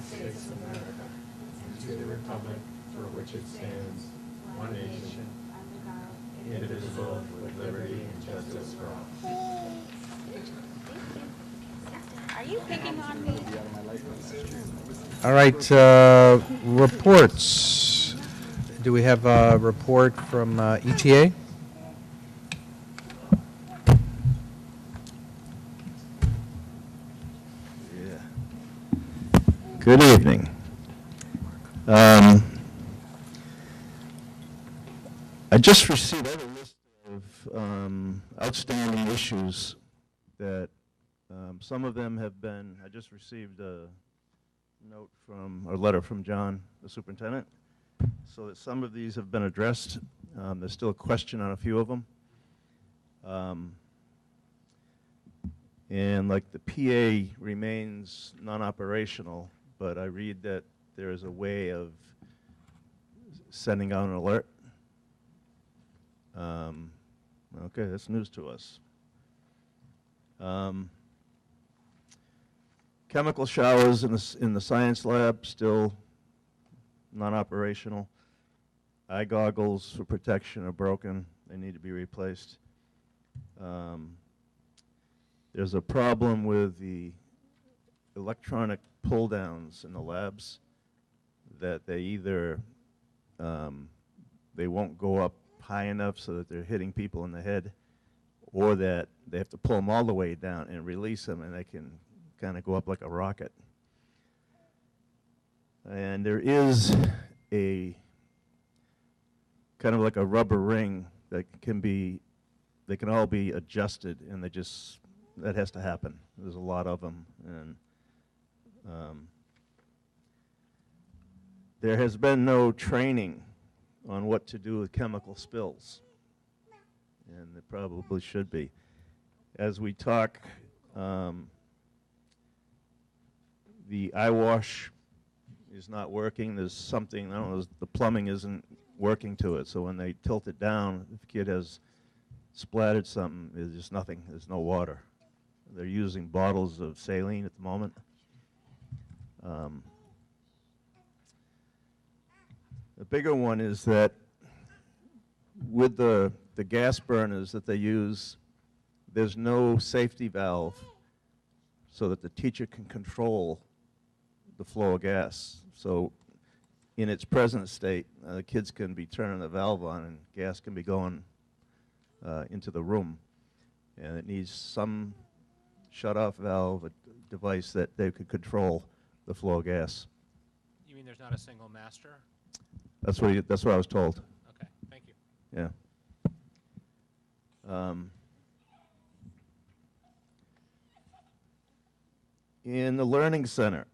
States of America, and to the republic for which it stands, one nation, indivisible, with liberty and justice for all. Are you picking on me? All right, reports. Do we have a report from ETA? Good evening. I just received a list of outstanding issues that some of them have been, I just received a note from, or letter from John, the superintendent, so that some of these have been addressed. There's still a question on a few of them. And like the PA remains non-operational, but I read that there is a way of sending out an alert. Okay, that's news to us. Chemical showers in the science lab, still non-operational. Eye goggles for protection are broken. They need to be replaced. There's a problem with the electronic pull-downs in the labs, that they either they won't go up high enough so that they're hitting people in the head, or that they have to pull them all the way down and release them, and they can kind of go up like a rocket. And there is a kind of like a rubber ring that can be, they can all be adjusted, and they just, that has to happen. There's a lot of them, and there has been no training on what to do with chemical spills, and there probably should be. As we talk, the eye wash is not working. There's something, I don't know, the plumbing isn't working to it, so when they tilt it down, if a kid has splattered something, there's just nothing, there's no water. They're using bottles of saline at the moment. The bigger one is that with the gas burners that they use, there's no safety valve so that the teacher can control the flow of gas. So in its present state, the kids can be turning the valve on and gas can be going into the room. And it needs some shut-off valve, a device that they could control the flow of gas. You mean there's not a single master? That's what I was told. Okay, thank you. Yeah. In the Learning Center,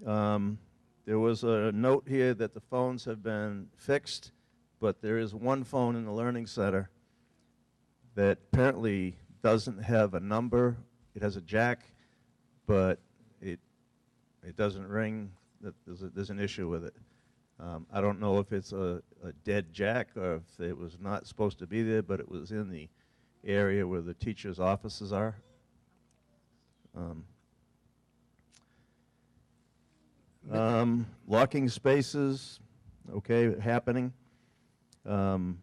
there was a note here that the phones have been fixed, but there is one phone in the Learning Center that apparently doesn't have a number. It has a jack, but it doesn't ring. There's an issue with it. I don't know if it's a dead jack or if it was not supposed to be there, but it was in the area where the teachers' offices are. Locking spaces, okay, happening. There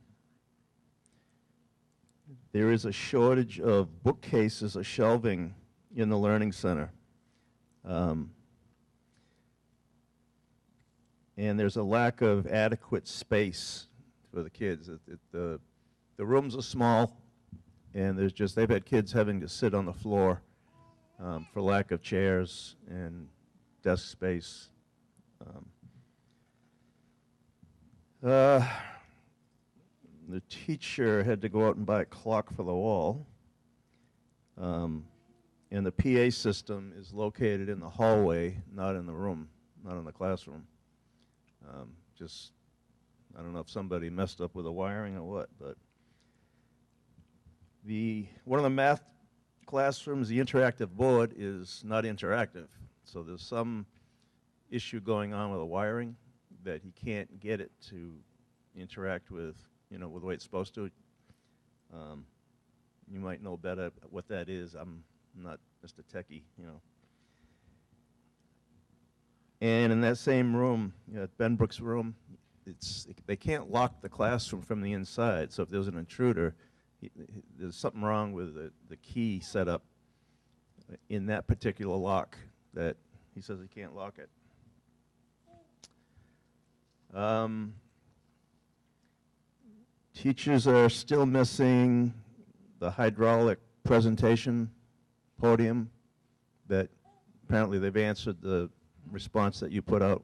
is a shortage of bookcases or shelving in the Learning Center. And there's a lack of adequate space for the kids. The rooms are small, and they've had kids having to sit on the floor for lack of chairs and desk space. The teacher had to go out and buy a clock for the wall. And the PA system is located in the hallway, not in the room, not in the classroom. I don't know if somebody messed up with the wiring or what, but one of the math classrooms, the interactive board is not interactive. So there's some issue going on with the wiring that he can't get it to interact with, with the way it's supposed to. You might know better what that is. I'm not Mr. Techie, And in that same room, Benbrook's room, they can't lock the classroom from the inside. So if there's an intruder, there's something wrong with the key setup in that particular lock that he says he can't lock it. Teachers are still missing the hydraulic presentation podium that apparently they've answered the response that you put out.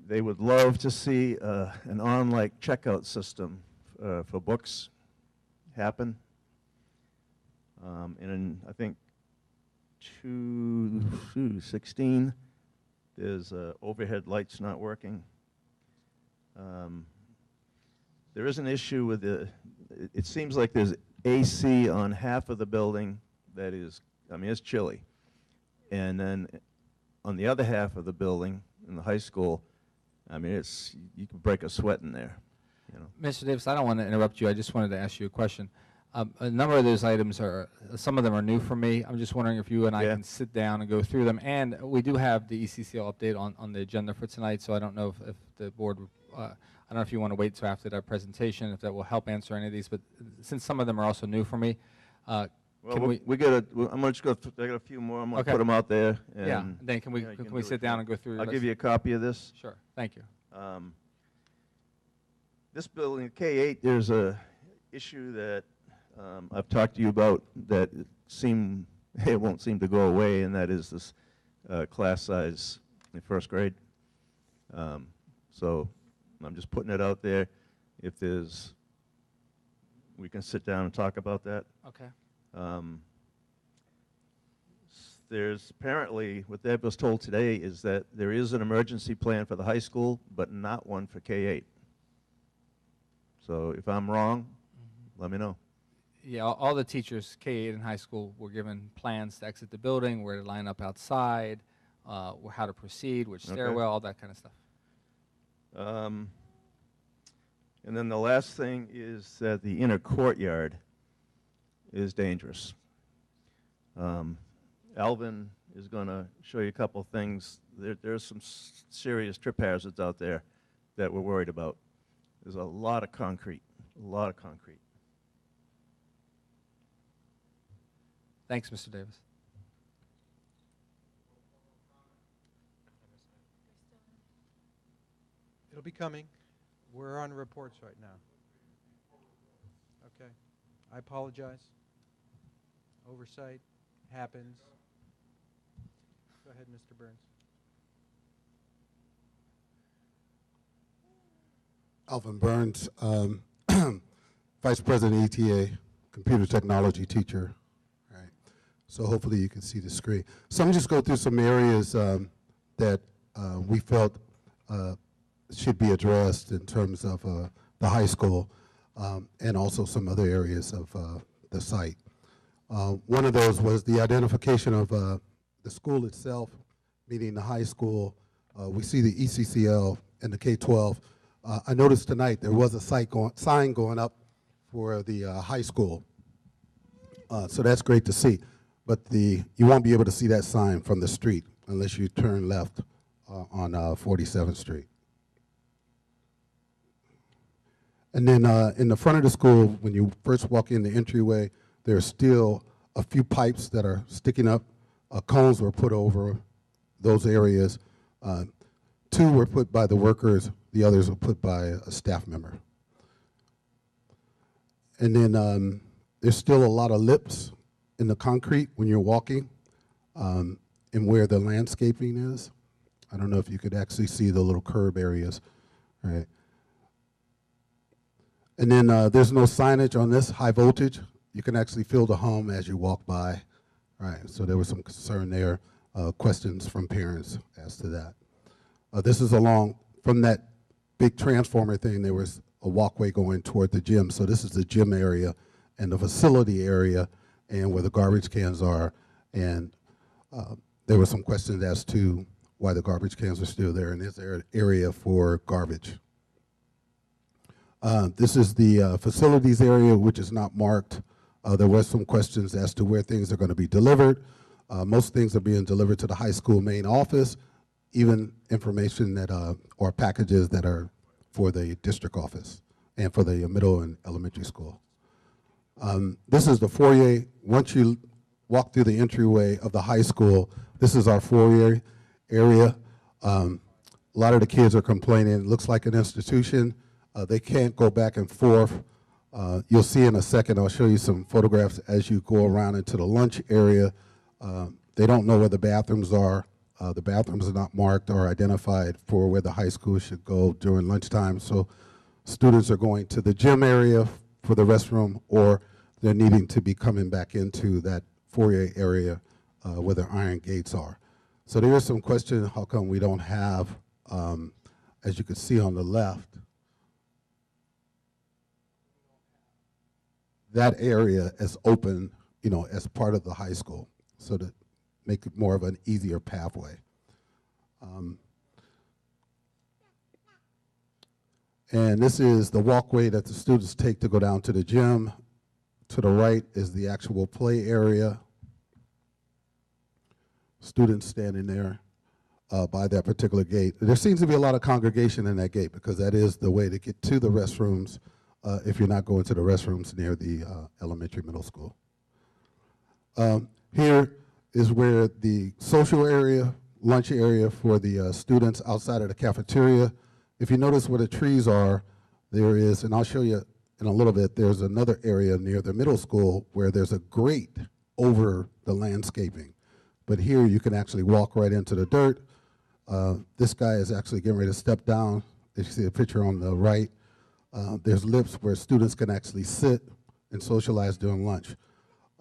They would love to see an online checkout system for books happen. And in, I think, 216, there's overhead lights not working. There is an issue with it seems like there's AC on half of the building that is, I mean, it's chilly. And then on the other half of the building, in the high school, I mean, you can break a sweat in there, you know. Mr. Davis, I don't want to interrupt you. I just wanted to ask you a question. A number of those items some of them are new for me. I'm just wondering if you and I can sit down and go through them. And we do have the ECCL update on the agenda for tonight, so I don't know if the board, I don't know if you want to wait till after that presentation, if that will help answer any of these. But since some of them are also new for me, well, I'm going to just go through, I got a few more. I'm going to put them out there. And yeah, then can we sit down and go through? I'll give you a copy of this. Sure, thank you. This building, K8, there's a issue that I've talked to you about that it won't seem to go away, and that is this class size in first grade. So I'm just putting it out there. If we can sit down and talk about that. Okay. There's apparently, what Deb was told today is that there is an emergency plan for the high school, but not one for K8. So if I'm wrong, let me know. Yeah, all the teachers, K-8 in high school, were given plans to exit the building, where to line up outside, how to proceed, which stairwell, all that kind of stuff. And then the last thing is that the inner courtyard is dangerous. Alvin is going to show you a couple things. There's some serious trip hazards out there that we're worried about. There's a lot of concrete, a lot of concrete. Thanks, Mr. Davis. It'll be coming. We're on reports right now. Okay. I apologize. Oversight happens. Go ahead, Mr. Burns. Alvin Burns, Vice President ETA, computer technology teacher. All right. So hopefully you can see the screen. So I'm just go through some areas that we felt should be addressed in terms of the high school and also some other areas of the site. One of those was the identification of the school itself, meaning the high school. We see the ECCL and the K-12. I noticed tonight there was a sign going up for the high school. So that's great to see. But you won't be able to see that sign from the street unless you turn left on 47th Street. And then in the front of the school, when you first walk in the entryway, there's still a few pipes that are sticking up. Cones were put over those areas. 2 were put by the workers. The others were put by a staff member. And then there's still a lot of lips in the concrete when you're walking and where the landscaping is. I don't know if you could actually see the little curb areas, right? And then there's no signage on this high voltage. You can actually feel the hum as you walk by, right? So there was some concern there, questions from parents as to that. This is along from that big transformer thing. There was a walkway going toward the gym. So this is the gym area and the facility area and where the garbage cans are. And there were some questions as to why the garbage cans are still there, and is there an area for garbage? This is the facilities area, which is not marked. There were some questions as to where things are going to be delivered. Most things are being delivered to the high school main office, even information that, or packages that are for the district office and for the middle and elementary school. This is the foyer. Once you walk through the entryway of the high school, this is our foyer area. A lot of the kids are complaining, it looks like an institution. They can't go back and forth. You'll see in a second, I'll show you some photographs as you go around into the lunch area. They don't know where the bathrooms are. The bathrooms are not marked or identified for where the high school should go during lunchtime. So students are going to the gym area for the restroom, or they're needing to be coming back into that foyer area where the iron gates are. So there is some question, how come we don't have, as you can see on the left, that area is open, you know, as part of the high school, so to make it more of an easier pathway. And this is the walkway that the students take to go down to the gym. To the right is the actual play area. Students standing there by that particular gate. There seems to be a lot of congregation in that gate because that is the way to get to the restrooms if you're not going to the restrooms near the elementary middle school. Here is where the social area, lunch area for the students outside of the cafeteria. If you notice where the trees are, there is, and I'll show you in a little bit, there's another area near the middle school where there's a grate over the landscaping. But here you can actually walk right into the dirt. This guy is actually getting ready to step down. If you see the picture on the right, there's lips where students can actually sit and socialize during lunch.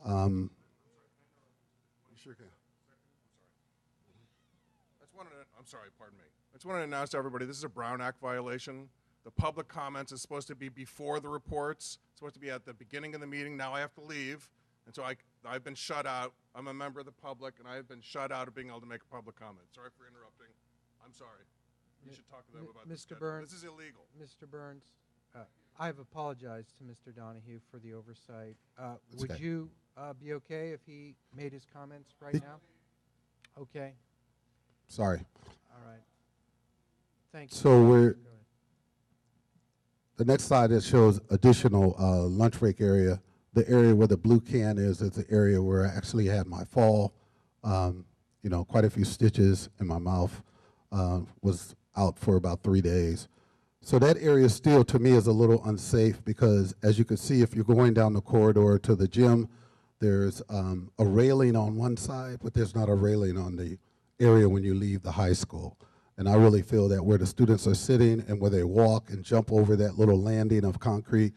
You sure can. I'm sorry, pardon me. I just want to announce to everybody, this is a Brown Act violation. The public comments is supposed to be before the reports. It's supposed to be at the beginning of the meeting. Now I have to leave. And so I've been shut out. I'm a member of the public, and I have been shut out of being able to make a public comment. Sorry for interrupting. I'm sorry. You should talk to them about this. Mr. Burns. This is illegal. Mr. Burns, I have apologized to Mr. Donahue for the oversight. Would okay. you be okay if he made his comments right now? Okay. Sorry. All right. Thank you. So we're, Go ahead. the next slide that shows additional lunch break area. The area where the blue can is the area where I actually had my fall. You know, quite a few stitches in my mouth. Was out for about 3 days. So that area still, to me, is a little unsafe because, as you can see, if you're going down the corridor to the gym, there's a railing on one side, but there's not a railing on the area when you leave the high school. And I really feel that where the students are sitting and where they walk and jump over that little landing of concrete,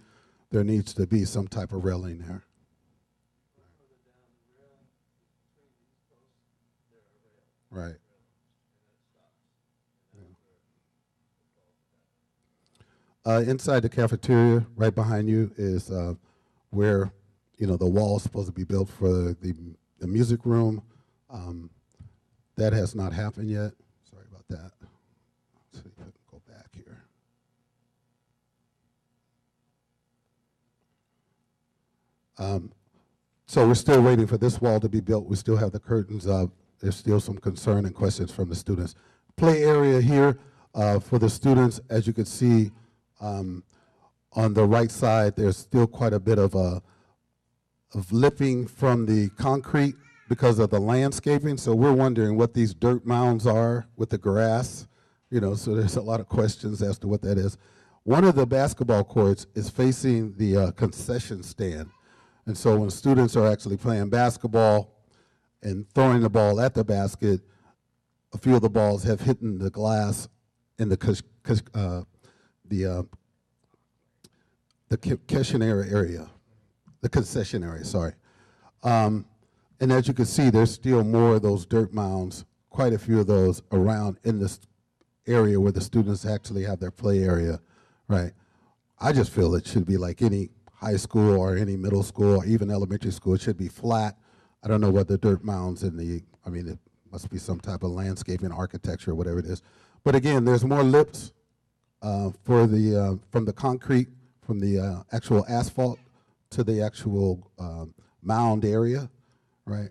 there needs to be some type of railing there. Right. Inside the cafeteria, right behind you, is where, you know, the wall's supposed to be built for the music room. That has not happened yet. Sorry about that. Let's see if I can go back here. So we're still waiting for this wall to be built. We still have the curtains up. There's still some concern and questions from the students. Play area here for the students, as you can see on the right side, there's still quite a bit of lipping from the concrete because of the landscaping. So we're wondering what these dirt mounds are with the grass, you know, so there's a lot of questions as to what that is. One of the basketball courts is facing the concession stand. And so when students are actually playing basketball and throwing the ball at the basket, a few of the balls have hit the glass in the concessionary area, sorry. And as you can see, there's still more of those dirt mounds, quite a few of those around in this area where the students actually have their play area, right? I just feel it should be like any high school or any middle school or even elementary school. It should be flat. I don't know what the dirt mounds in the, I mean, it must be some type of landscaping, architecture, whatever it is. But again, there's more lips for the, from the concrete, from the actual asphalt to the actual mound area, right?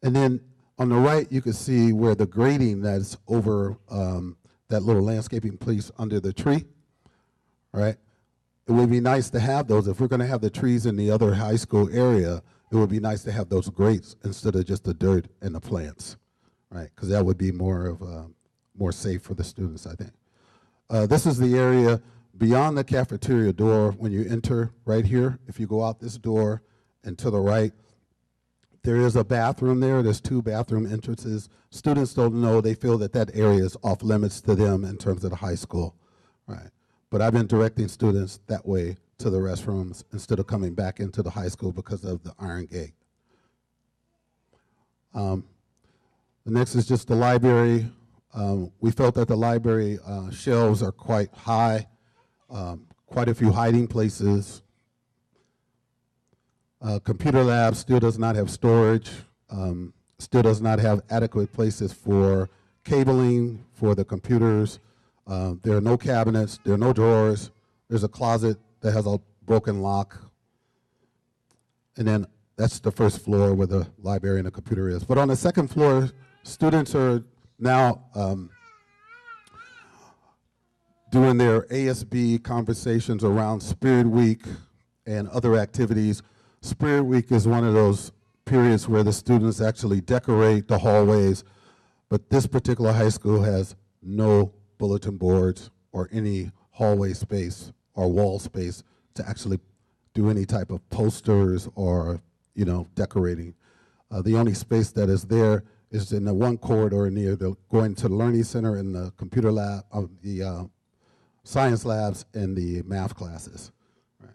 And then on the right, you can see where the grading that's over that little landscaping place under the tree, right? It would be nice to have those. If we're going to have the trees in the other high school area, it would be nice to have those grates instead of just the dirt and the plants, right? Because that would be more safe for the students, I think. This is the area beyond the cafeteria door when you enter right here. If you go out this door and to the right, there is a bathroom there. There's 2 bathroom entrances. Students don't know. They feel that that area is off limits to them in terms of the high school, right? But I've been directing students that way to the restrooms instead of coming back into the high school because of the iron gate. The next is just the library. We felt that the library shelves are quite high, quite a few hiding places. Computer lab still does not have storage, still does not have adequate places for cabling for the computers. There are no cabinets, there are no drawers. There's a closet that has a broken lock. And then that's the first floor where the library and the computer is. But on the second floor, students are now doing their ASB conversations around Spirit Week and other activities. Spirit Week is one of those periods where the students actually decorate the hallways, but this particular high school has no bulletin boards or any hallway space or wall space to actually do any type of posters or, you know, decorating. The only space that is there is in the one corridor near the going to the Learning Center and the computer lab, the science labs and the math classes. Right.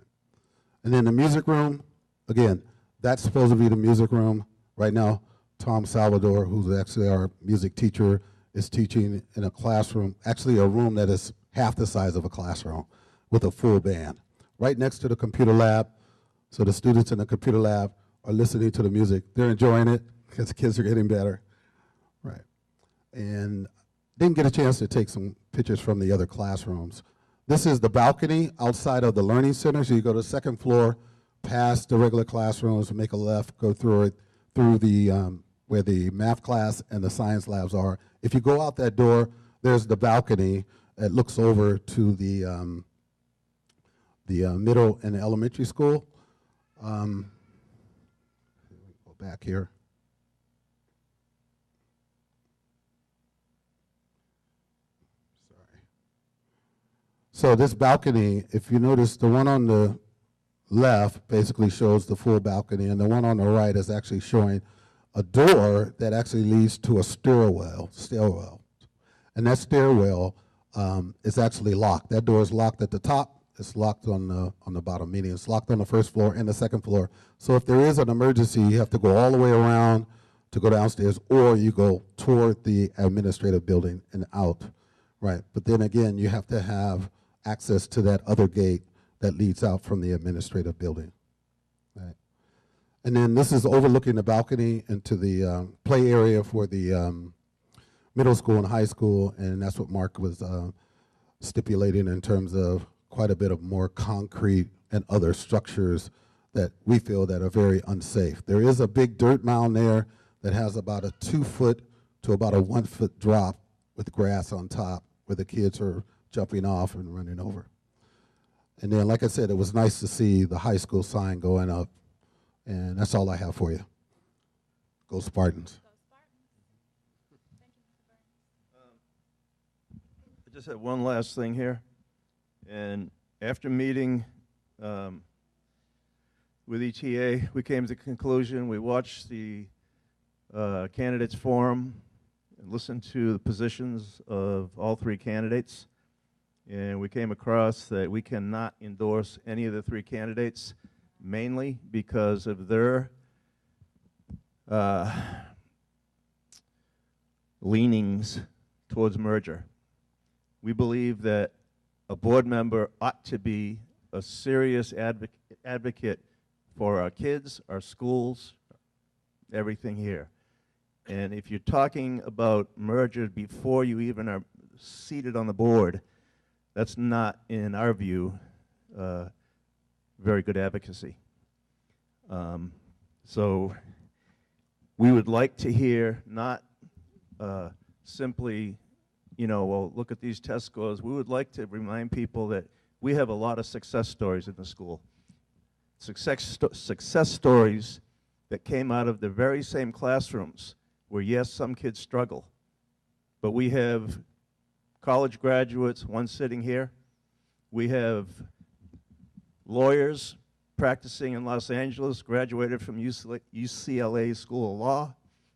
And then the music room, again, that's supposed to be the music room. Right now, Tom Salvador, who's actually our music teacher, is teaching in a classroom, actually a room that is half the size of a classroom with a full band. Right next to the computer lab, so the students in the computer lab are listening to the music. They're enjoying it because the kids are getting better. Right. And didn't get a chance to take some pictures from the other classrooms. This is the balcony outside of the Learning Center. So you go to the second floor, past the regular classrooms, make a left, go through it, through the, where the math class and the science labs are. If you go out that door, there's the balcony that looks over to the middle and the elementary school. Go back here. So this balcony, if you notice, the one on the left basically shows the full balcony, and the one on the right is actually showing a door that actually leads to a stairwell. And that stairwell is actually locked. That door is locked at the top. It's locked on the bottom, meaning it's locked on the first floor and the second floor. So if there is an emergency, you have to go all the way around to go downstairs, or you go toward the administrative building and out, right? But then again, you have to have access to that other gate that leads out from the administrative building, right? And then this is overlooking the balcony into the play area for the middle school and high school, and that's what Mark was stipulating in terms of quite a bit of more concrete and other structures that we feel that are very unsafe. There is a big dirt mound there that has about a 2-foot to about a 1-foot drop with grass on top where the kids are jumping off and running over. And then, like I said, it was nice to see the high school sign going up, and that's all I have for you. Go Spartans. I just have one last thing here. And after meeting with ETA, we came to the conclusion, we watched the candidates forum and listened to the positions of all 3 candidates. And we came across that we cannot endorse any of the 3 candidates, mainly because of their leanings towards merger. We believe that a board member ought to be a serious advocate for our kids, our schools, everything here. And if you're talking about merger before you even are seated on the board, that's not, in our view, very good advocacy. So We would like to hear not simply, you know, well, look at these test scores. We would like to remind people that we have a lot of success stories in the school. Success stories that came out of the very same classrooms where, yes, some kids struggle, but we have college graduates, one sitting here. We have lawyers practicing in Los Angeles, graduated from UCLA School of Law,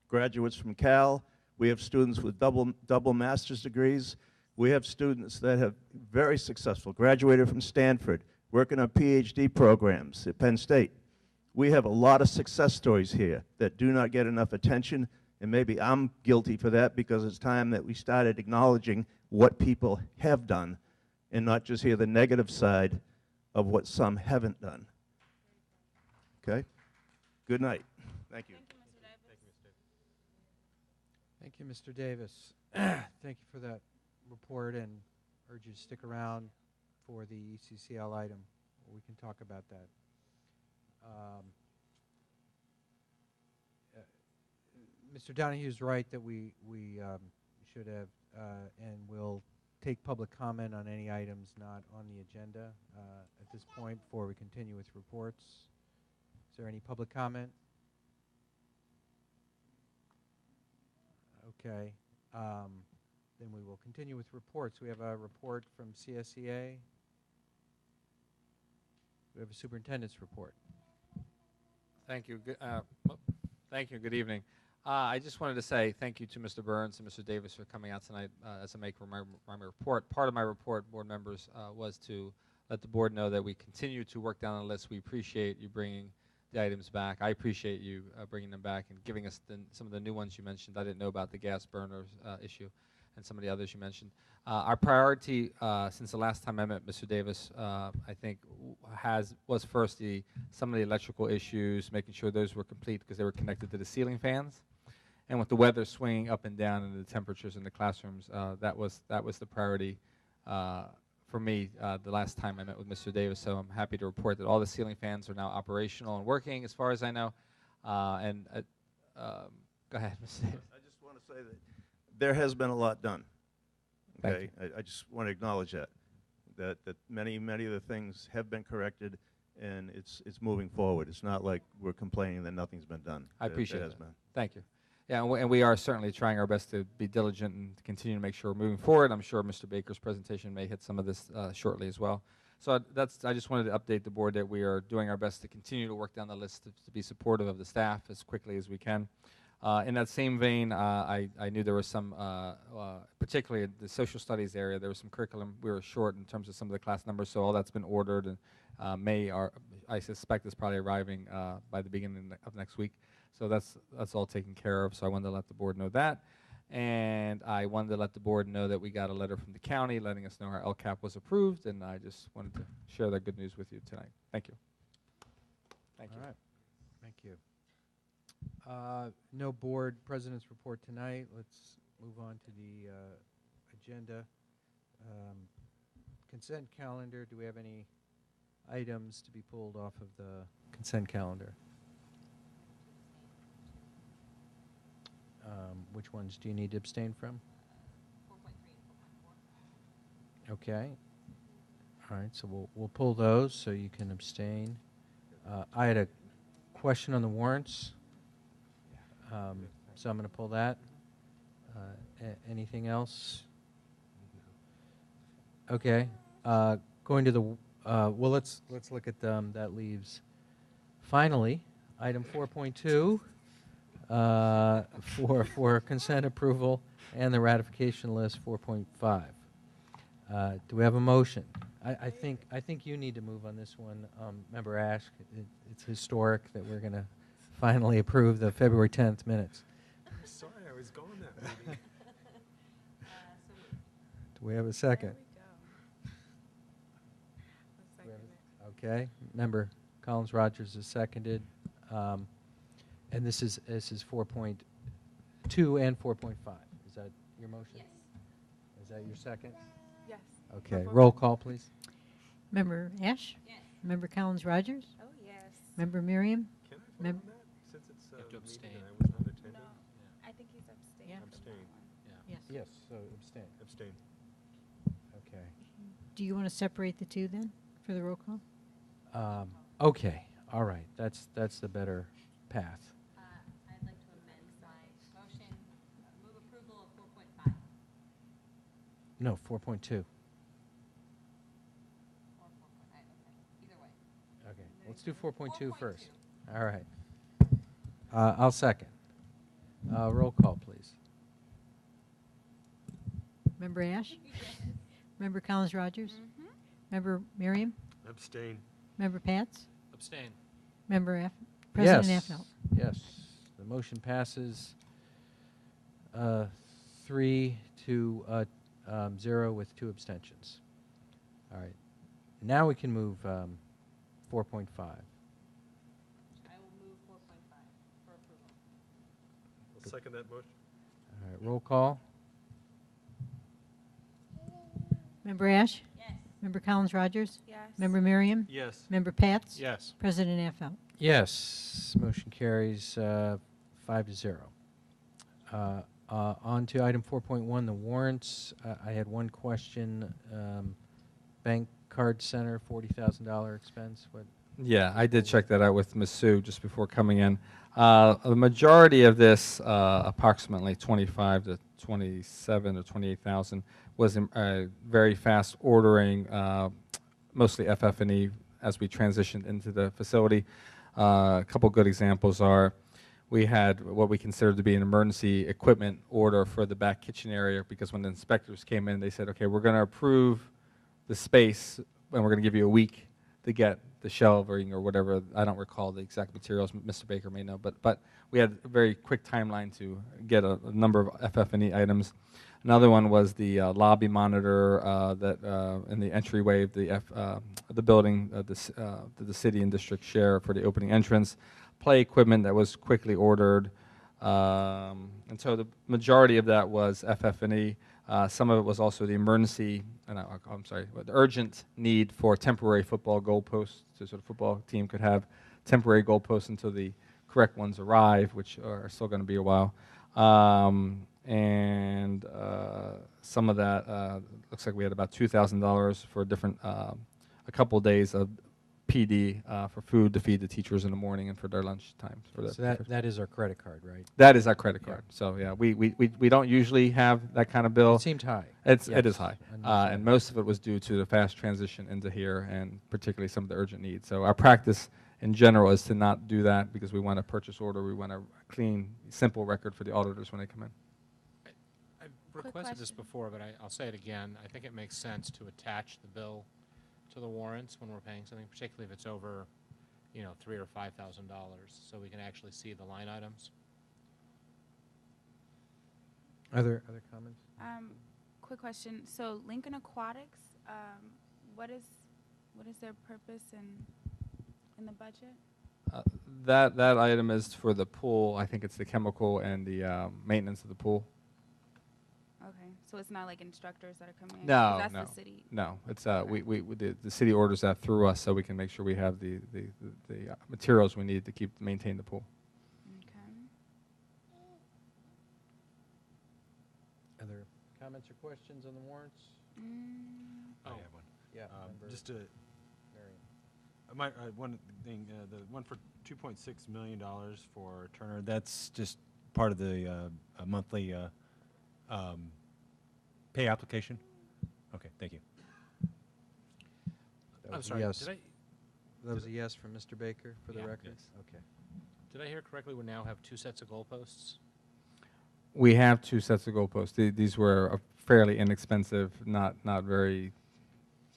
graduates from Cal. We have students with double master's degrees. We have students that have very successful, graduated from Stanford, working on PhD programs at Penn State. We have a lot of success stories here that do not get enough attention, and maybe I'm guilty for that because it's time that we started acknowledging what people have done and not just hear the negative side of what some haven't done. Okay? Good night. Thank you. Thank you, Mr. Davis. Thank you for that report, and urge you to stick around for the ECCL item. We can talk about that. Mr. Donahue is right that we should have and will take public comment on any items not on the agenda at this point before we continue with reports. Is there any public comment? Okay. Then we will continue with reports. We have a report from CSEA. We have a superintendent's report. Thank you. Thank you. Good evening. I just wanted to say thank you to Mr. Burns and Mr. Davis for coming out tonight as I make my report. Part of my report, board members, was to let the board know that we continue to work down the list. We appreciate you bringing the items back. I appreciate you bringing them back and giving us some of the new ones you mentioned. I didn't know about the gas burners issue and some of the others you mentioned. Our priority since the last time I met Mr. Davis, I think, was first some of the electrical issues, making sure those were complete because they were connected to the ceiling fans. And with the weather swinging up and down and the temperatures in the classrooms, that was the priority for me the last time I met with Mr. Davis. So I'm happy to report that all the ceiling fans are now operational and working as far as I know. Go ahead, Mr. Davis. I just want to say that there has been a lot done. Okay, I just want to acknowledge that many of the things have been corrected, and it's moving forward. It's not like we're complaining that nothing's been done. I appreciate that. Been. Thank you. Yeah, and we are certainly trying our best to be diligent and continue to make sure we're moving forward. I'm sure Mr. Baker's presentation may hit some of this shortly as well. So I just wanted to update the board that we are doing our best to continue to work down the list to be supportive of the staff as quickly as we can. In that same vein, I knew there was some, particularly in the social studies area, there was some curriculum. We were short in terms of some of the class numbers, so all that's been ordered, and I suspect is probably arriving by the beginning of next week. So that's all taken care of, so I wanted to let the board know that. And I wanted to let the board know that we got a letter from the county letting us know our LCAP was approved, and I just wanted to share that good news with you tonight. Thank you. Thank you. All right. Thank you. No board president's report tonight. Let's move on to the agenda. Consent calendar. Do we have any items to be pulled off of the consent calendar? Which ones do you need to abstain from? 4.3 and 4.4. Okay. All right, so we'll pull those so you can abstain. I had a question on the warrants, so I'm going to pull that. Anything else? Okay. Going to the well, let's look at them. That leaves finally item 4.2. For consent approval and the ratification list 4.5. Do we have a motion? I think you need to move on this one, Member Ash. It's historic that we're going to finally approve the February 10th minutes. I'm sorry, I was going that meeting. Do we have a second? There we go. Okay, Member Collins Rogers is seconded. And this is 4.2 and 4.5. Is that your motion? Yes. Is that your second? Yes. Okay. Roll call, please. Member Ash? Yes. Member Collins Rogers? Oh, yes. Member Miriam? Can I vote on that? Since it's have to a meeting abstain. and I was not attending. Yeah. Abstain. Yes. Yes, so abstain. Abstain. Okay. Do you want to separate the two then for the roll call? Okay, all right, that's the better path. I'd like to amend my motion, move approval of 4.5. No, 4.2. Or 4.5, okay, either way. Okay, let's do 4.2 first. All right. I'll second. Roll call, please. Member Ash? Member Collins Rogers? Member Miriam? Abstain. Member Pats? Abstain. Member President Yes. Affenhout? Yes, the motion passes 3 to 0 with 2 abstentions. All right, now we can move 4.5. I will move 4.5 for approval. I'll second that motion. All right, roll call. Member Ash? Yes. Member Collins Rogers? Yes. Member Miriam? Yes. Member Pats? Yes. President Affenhout? Yes, motion carries 5 to 0. On to item 4.1, the warrants. I had one question. Bank card center, $40,000 expense. What? Yeah, I did check that out with Ms. Sue just before coming in. The majority of this, approximately 25 to 27 or 28,000, was very fast ordering, mostly FF&E as we transitioned into the facility. A couple good examples are we had what we considered to be an emergency equipment order for the back kitchen area, because when the inspectors came in, they said, okay, we're going to approve the space and we're going to give you a week to get the shelving or whatever. I don't recall the exact materials. Mr. Baker may know, but we had a very quick timeline to get a number of FF&E items. Another one was the lobby monitor that in the entryway of the building, the city and district share for the opening entrance. Play equipment that was quickly ordered, and so the majority of that was FF&E. Some of it was also the emergency, the urgent need for temporary football goalposts, so the football team could have temporary goalposts until the correct ones arrive, which are still going to be a while. And some of that looks like we had about $2,000 for different, a couple of days of PD for food to feed the teachers in the morning and for their lunch times. So that is our credit card, right? That is our credit card. So yeah, we don't usually have that kind of bill. It seemed high. It Yes, is high, and most of it was due to the fast transition into here, and particularly some of the urgent needs. So our practice in general is to not do that, because we want a purchase order. We want a clean, simple record for the auditors when they come in. I've requested this before, but I'll say it again. I think it makes sense to attach the bill to the warrants when we're paying something, particularly if it's over, $3,000 or $5,000, so we can actually see the line items. Other comments? Quick question. So Lincoln Aquatics, what is their purpose in the budget? That item is for the pool. I think it's the chemical and the maintenance of the pool. Okay, so it's not like instructors that are coming in? 'Cause No, that's no, the city. no. It's the city orders that through us, so we can make sure we have the materials we need to maintain the pool. Okay. Other comments or questions on the warrants? I have one. Yeah. Just to Marion. one thing, the one for $2.6 million for Turner. That's just part of the monthly pay application. Okay, thank you. That I'm was a sorry. yes. Did That was a yes from Mr. Baker for the Yeah. record? Yes. Okay. I hear correctly? We now have 2 sets of goalposts. We have 2 sets of goalposts. These were fairly inexpensive, not very.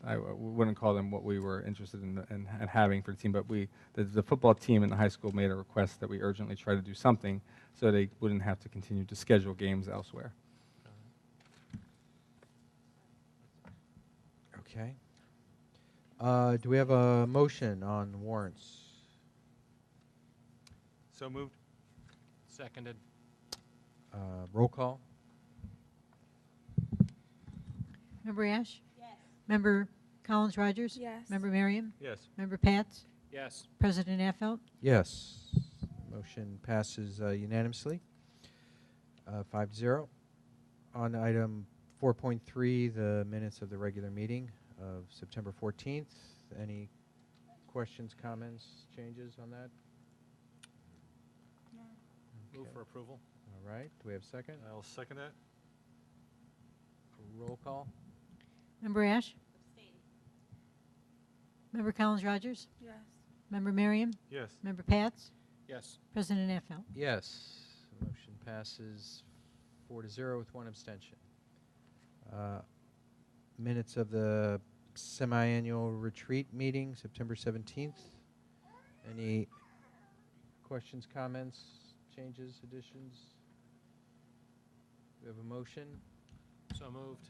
I wouldn't call them what we were interested in having for the team, but the football team in the high school made a request that we urgently try to do something so they wouldn't have to continue to schedule games elsewhere. Okay. Do we have a motion on the warrants? So moved. Seconded. Roll call? Member Ash? Yes. Member Collins Rogers? Yes. Member Miriam? Yes. Member Pats? Yes. President Affenhout? Yes. Motion passes unanimously. 5-0. On item 4.3, the minutes of the regular meeting of September 14th. Any questions, comments, changes on that? No. Move Okay. for approval. All right. Do we have a second? I'll second that. Roll call. Member Ash? Abstain. Member Collins Rogers? Yes. Member Merriam? Yes. Member Pats? Yes. President Affelt? Yes. Motion passes 4-0 with one abstention. Minutes of the semi-annual retreat meeting, September 17th. Any questions, comments, changes, additions? Do we have a motion? So moved.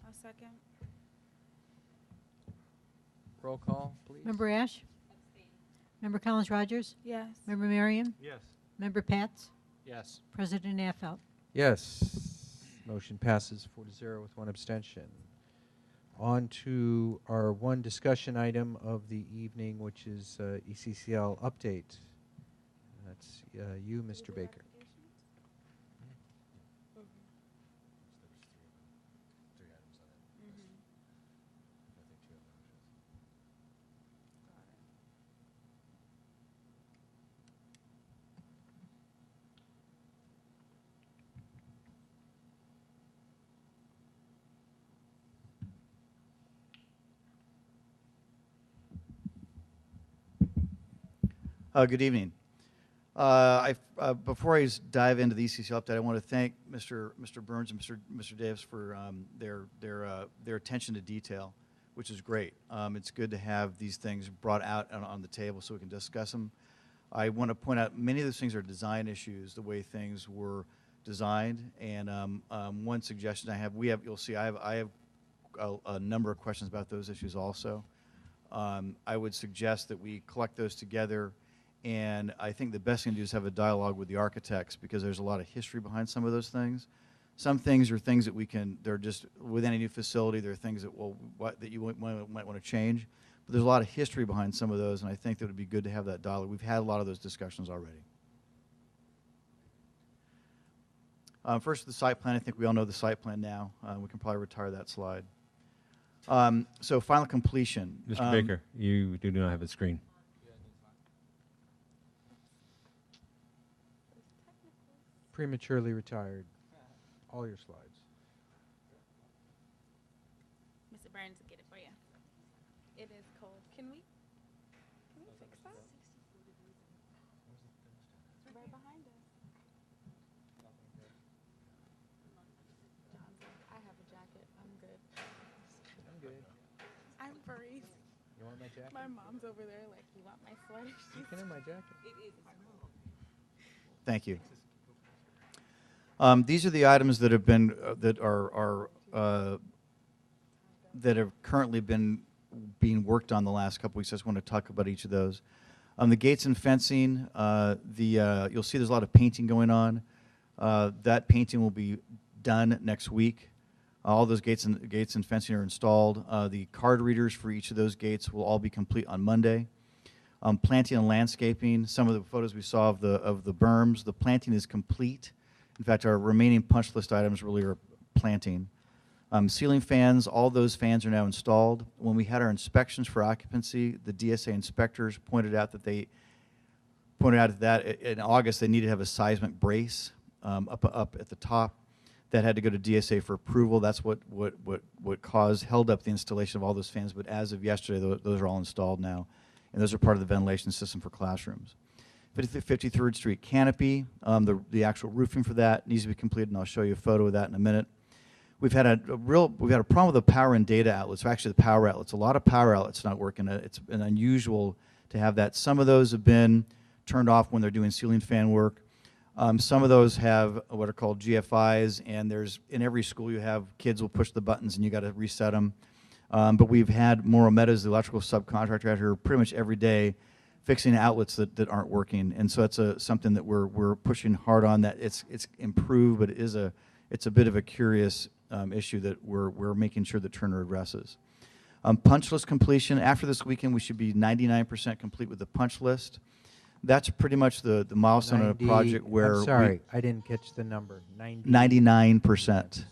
I'll second. Roll call, please. Member Ash? Abstain. Member Collins Rogers? Yes. Member Merriam? Yes. Member Pats? Yes. President Affelt? Yes. Motion passes 4-0 with one abstention. On to our one discussion item of the evening, which is ECCL update. That's you, Mr. Baker. Good evening. Before I dive into the ECCL update, I want to thank Mr. Burns and Mr. Davis for their attention to detail, which is great. It's good to have these things brought out on the table so we can discuss them. I want to point out many of those things are design issues, the way things were designed. And one suggestion I have, you'll see, I have a number of questions about those issues also. I would suggest that we collect those together. And I think the best thing to do is have a dialogue with the architects, because there's a lot of history behind some of those things. Some things are things that they're just, with any new facility, there are things that that you might want to change. But there's a lot of history behind some of those, and I think that it would be good to have that dialogue. We've had a lot of those discussions already. First, the site plan. I think we all know the site plan now. We can probably retire that slide. So final completion. Mr. Baker, you do not have a screen. Prematurely retired. All your slides. Mr. Burns will get it for you. It is cold. Can we fix that? It's right behind us. John's like, I have a jacket. I'm good. I'm good. I'm freezing. You want my jacket? My mom's over there like, you want my sweater? You can have my jacket. Thank you. These are the items that have been that have currently been being worked on the last couple weeks. I just want to talk about each of those. The gates and fencing. You'll see there's a lot of painting going on. That painting will be done next week. All those gates and fencing are installed. The card readers for each of those gates will all be complete on Monday. Planting and landscaping. Some of the photos we saw of the berms. The planting is complete. In fact, our remaining punch list items really are planting. Ceiling fans, all those fans are now installed. When we had our inspections for occupancy, the DSA inspectors pointed out that in August they needed to have a seismic brace up at the top. That had to go to DSA for approval. That's what held up the installation of all those fans. But as of yesterday, those are all installed now, and those are part of the ventilation system for classrooms. 53rd Street canopy, the actual roofing for that needs to be completed, and I'll show you a photo of that in a minute. We've had a problem with the power and data outlets, or actually the power outlets. A lot of power outlets not working. It's been unusual to have that. Some of those have been turned off when they're doing ceiling fan work. Some of those have what are called GFIs, and in every school you have kids will push the buttons and you got to reset them. But we've had Morrow Meadows, the electrical subcontractor, out here pretty much every day fixing outlets that aren't working, and so that's something that we're pushing hard on. That it's improved, but it's a bit of a curious issue that we're making sure that Turner addresses. Punch list completion. After this weekend, we should be 99% complete with the punch list. That's pretty much the milestone of a 90 project where I'm sorry, I didn't catch the number. 99%.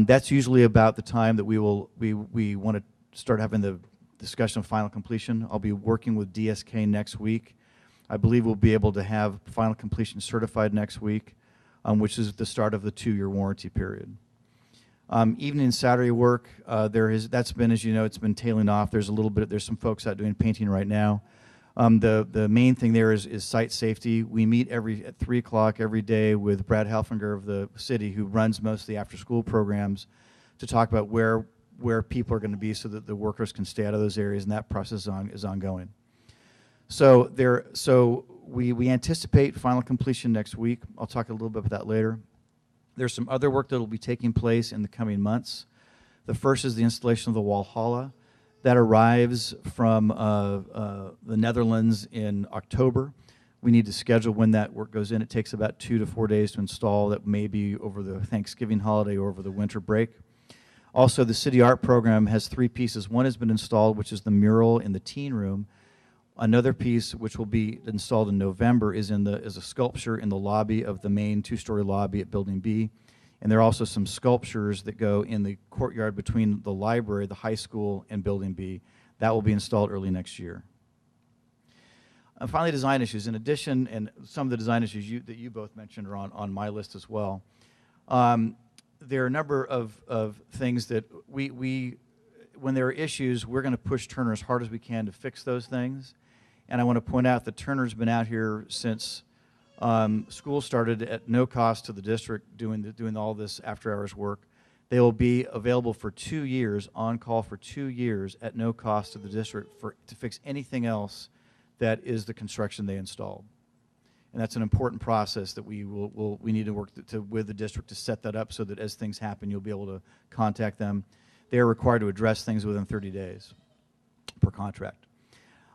That's usually about the time that we want to start having the discussion of final completion. I'll be working with DSK next week. I believe we'll be able to have final completion certified next week, which is the start of the 2-year warranty period. Evening and Saturday work, that's been, as you know, it's been tailing off. There's some folks out doing painting right now. The main thing there is site safety. We meet at 3 o'clock every day with Brad Helfinger of the city, who runs most of the after-school programs, to talk about where people are going to be so that the workers can stay out of those areas, and that process is ongoing. So we anticipate final completion next week. I'll talk a little bit about that later. There's some other work that will be taking place in the coming months. The first is the installation of the Walhalla. That arrives from the Netherlands in October. We need to schedule when that work goes in. It takes about 2 to 4 days to install. That may be over the Thanksgiving holiday or over the winter break. Also, the City Art Program has 3 pieces. One has been installed, which is the mural in the teen room. Another piece, which will be installed in November, is a sculpture in the lobby of the main 2-story lobby at Building B. And there are also some sculptures that go in the courtyard between the library, the high school, and Building B. That will be installed early next year. And finally, design issues. In addition, and some of the design issues that you both mentioned are on my list as well. There are a number of things that when there are issues, we're going to push Turner as hard as we can to fix those things. And I want to point out that Turner's been out here since school started at no cost to the district doing all this after-hours work. They will be available for 2 years, on call for 2 years at no cost to the district to fix anything else that is the construction they installed. And that's an important process that we need to work with the district to set that up so that as things happen, you'll be able to contact them. They are required to address things within 30 days per contract.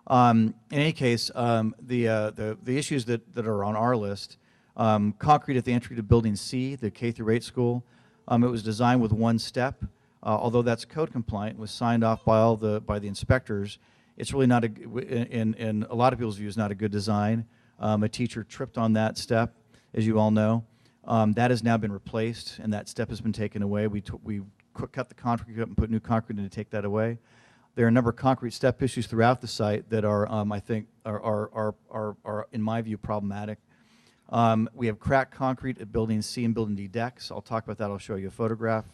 In any case, the issues that are on our list, concrete at the entry to Building C, the K-8 school, it was designed with 1 step. Although that's code compliant, was signed off by the inspectors. It's really not in a lot of people's views, not a good design. A teacher tripped on that step, as you all know. That has now been replaced, and that step has been taken away. We cut the concrete up and put new concrete in to take that away. There are a number of concrete step issues throughout the site that are, I think, are in my view, problematic. We have cracked concrete at Building C and Building D decks. I'll talk about that. I'll show you a photograph.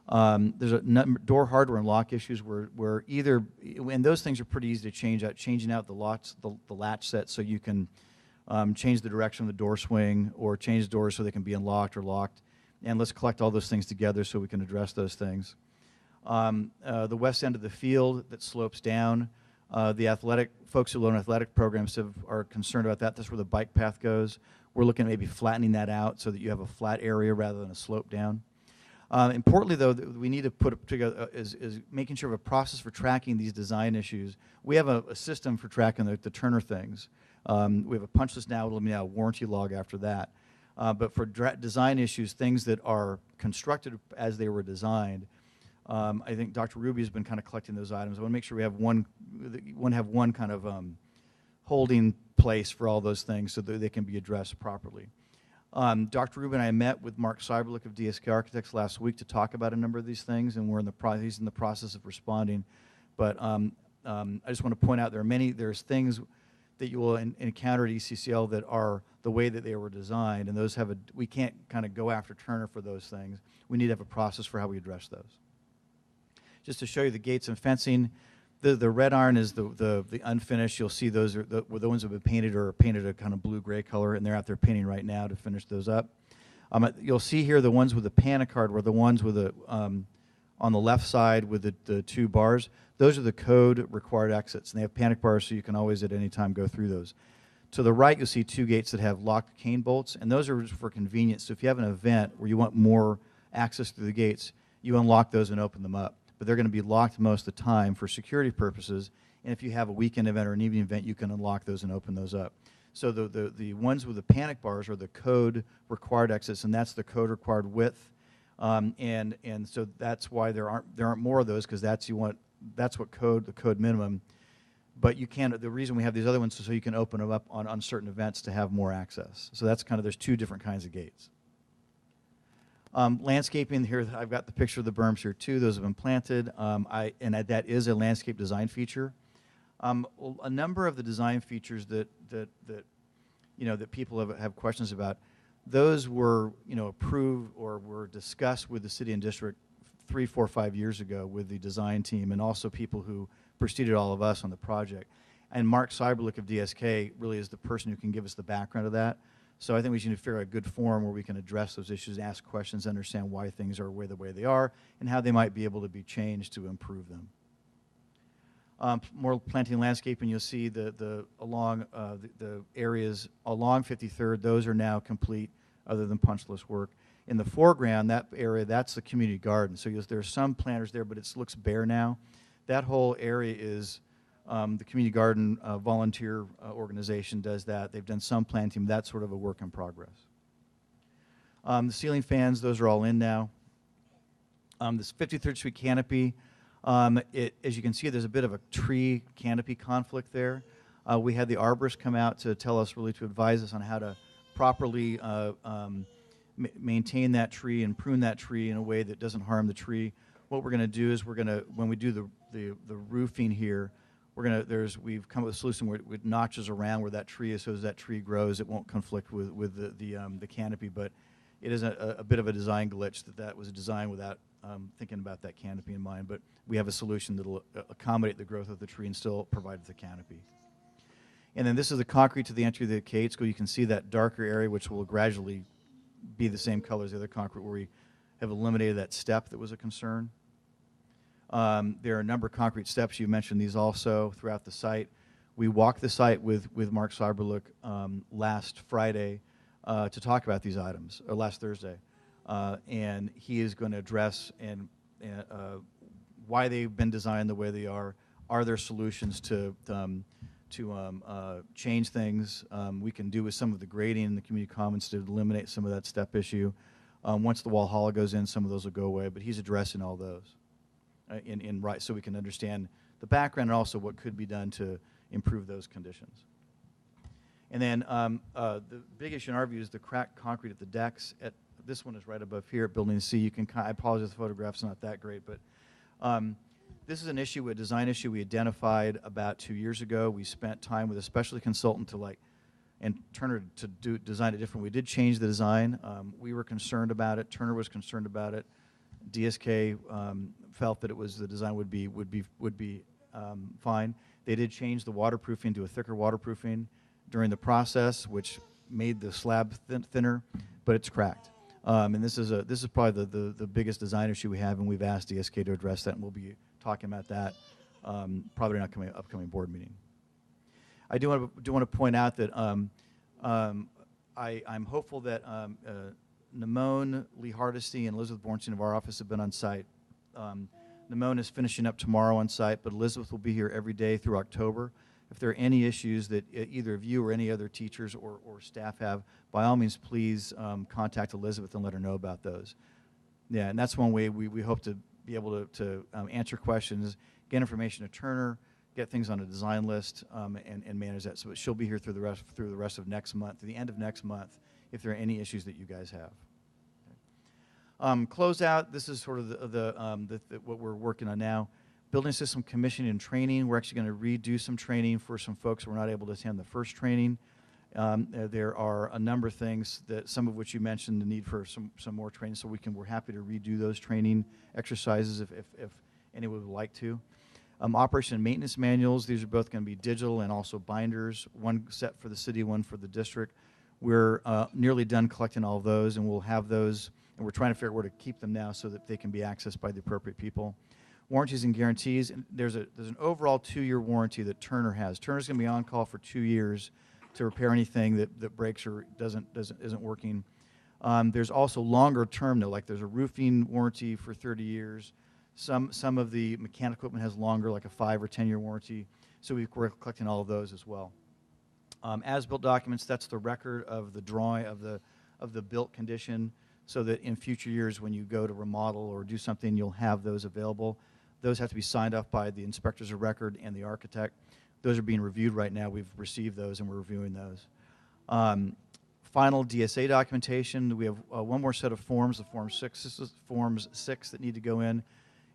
There's a door hardware and lock issues where either, and those things are pretty easy to change out, changing out the latch set so you can change the direction of the door swing or change the doors so they can be unlocked or locked. And let's collect all those things together so we can address those things. The west end of the field that slopes down, the folks who own athletic programs are concerned about that. That's where the bike path goes. We're looking at maybe flattening that out so that you have a flat area rather than a slope down. Importantly, though, we need to put together is making sure we have a process for tracking these design issues. We have a system for tracking the Turner things. We have a punch list now. We'll a warranty log after that. But for design issues, things that are constructed as they were designed, I think Dr. Ruby has been kind of collecting those items. I want to make sure we have one kind of holding place for all those things so that they can be addressed properly. Dr. Rubin and I met with Mark Cyberlick of DSK Architects last week to talk about a number of these things, and he's in the process of responding. But I just want to point out there's things that you will encounter at ECCL that are the way that they were designed, and those we can't kind of go after Turner for those things. We need to have a process for how we address those. Just to show you the gates and fencing, the red iron is the unfinished. You'll see those are the ones that have been painted or painted a kind of blue-gray color, and they're out there painting right now to finish those up. You'll see here the ones with the panicard were the ones with the on the left side with the 2 bars. Those are the code required exits, and they have panic bars so you can always at any time go through those. To the right, you'll see 2 gates that have locked cane bolts, and those are just for convenience. So if you have an event where you want more access through the gates, you unlock those and open them up. But they're going to be locked most of the time for security purposes, and if you have a weekend event or an evening event, you can unlock those and open those up. So the ones with the panic bars are the code required exits, and that's the code required width. And so that's why there aren't more of those, because that's what the code minimum. But you can, the reason we have these other ones is so you can open them up on certain events to have more access. So that's kind of, there's two different kinds of gates. Landscaping here, I've got the picture of the berms here too. Those have been planted, and that is a landscape design feature. A number of the design features that people have questions about, those were approved or were discussed with the city and district 3, 4, 5 years ago with the design team, and also people who preceded all of us on the project. And Mark Cyberlick of DSK really is the person who can give us the background of that. So I think we should figure out a good forum where we can address those issues, ask questions, understand why things are the way they are, and how they might be able to be changed to improve them. More planting and landscaping, you'll see the areas along 53rd, those are now complete other than punch list work. In the foreground, that area, that's the community garden. So there's some planters there, but it looks bare now. That whole area is the community garden volunteer organization does that. They've done some planting. That's sort of a work in progress. The ceiling fans, those are all in now. This 53rd Street canopy, as you can see, there's a bit of a tree canopy conflict there. We had the arborist come out to tell us, really to advise us on how to properly maintain that tree and prune that tree in a way that doesn't harm the tree. What we're going to do is when we do the roofing here, we've come up with a solution with notches around where that tree is, so as that tree grows, it won't conflict with the canopy. But it is a bit of a design glitch that was designed without thinking about that canopy in mind. But we have a solution that will accommodate the growth of the tree and still provide the canopy. And then this is the concrete to the entry of the K-8 school. You can see that darker area, which will gradually be the same color as the other concrete, where we have eliminated that step that was a concern. There are a number of concrete steps. You mentioned these also throughout the site. We walked the site with Mark Cyberlick last Friday to talk about these items, or last Thursday. And he is going to address why they've been designed the way they are. Are there solutions to change things? We can do with some of the grading in the community commons to eliminate some of that step issue. Once the wall hollow goes in, some of those will go away, but he's addressing all those so we can understand the background and also what could be done to improve those conditions. And then the big issue in our view is the cracked concrete at the decks. This one is right above here at Building C. I apologize, the photograph's not that great, but this is an issue, a design issue we identified about 2 years ago. We spent time with a specialty consultant and Turner to design it different. We did change the design. We were concerned about it. Turner was concerned about it. DSK felt that the design would be fine. They did change the waterproofing to a thicker waterproofing during the process, which made the slab thinner, but it's cracked. And this is probably the biggest design issue we have, and we've asked DSK to address that, and we'll be talking about that probably in an upcoming board meeting. I do want to point out that I'm hopeful that Namone, Lee Hardesty, and Elizabeth Bornstein of our office have been on site. Namone is finishing up tomorrow on site, but Elizabeth will be here every day through October. If there are any issues that either of you or any other teachers or staff have, by all means, please contact Elizabeth and let her know about those. Yeah, and that's one way we hope to be able to answer questions, get information to Turner, get things on a design list, and manage that. So she'll be here through the rest of next month, to the end of next month, if there are any issues that you guys have. Closeout, this is sort of what we're working on now. Building system commissioning and training. We're actually going to redo some training for some folks who were not able to attend the first training. There are a number of things, some of which you mentioned, the need for some more training, so we're happy to redo those training exercises if anyone would like to. Operation and maintenance manuals, these are both going to be digital and also binders, one set for the city, one for the district. We're nearly done collecting all of those, and we'll have those, and we're trying to figure out where to keep them now so that they can be accessed by the appropriate people. Warranties and guarantees, and there's an overall 2-year warranty that Turner has. Turner's going to be on call for 2 years to repair anything that breaks or isn't working. There's also longer term though, like there's a roofing warranty for 30 years. Some of the mechanical equipment has longer, like a 5 or 10-year warranty. So we're collecting all of those as well. As-built documents, that's the record of the drawing of the built condition, so that in future years when you go to remodel or do something, you'll have those available. Those have to be signed off by the inspectors of record and the architect. Those are being reviewed right now. We've received those, and we're reviewing those. Final DSA documentation. We have one more set of forms, the Form 6. This is Forms 6 that need to go in.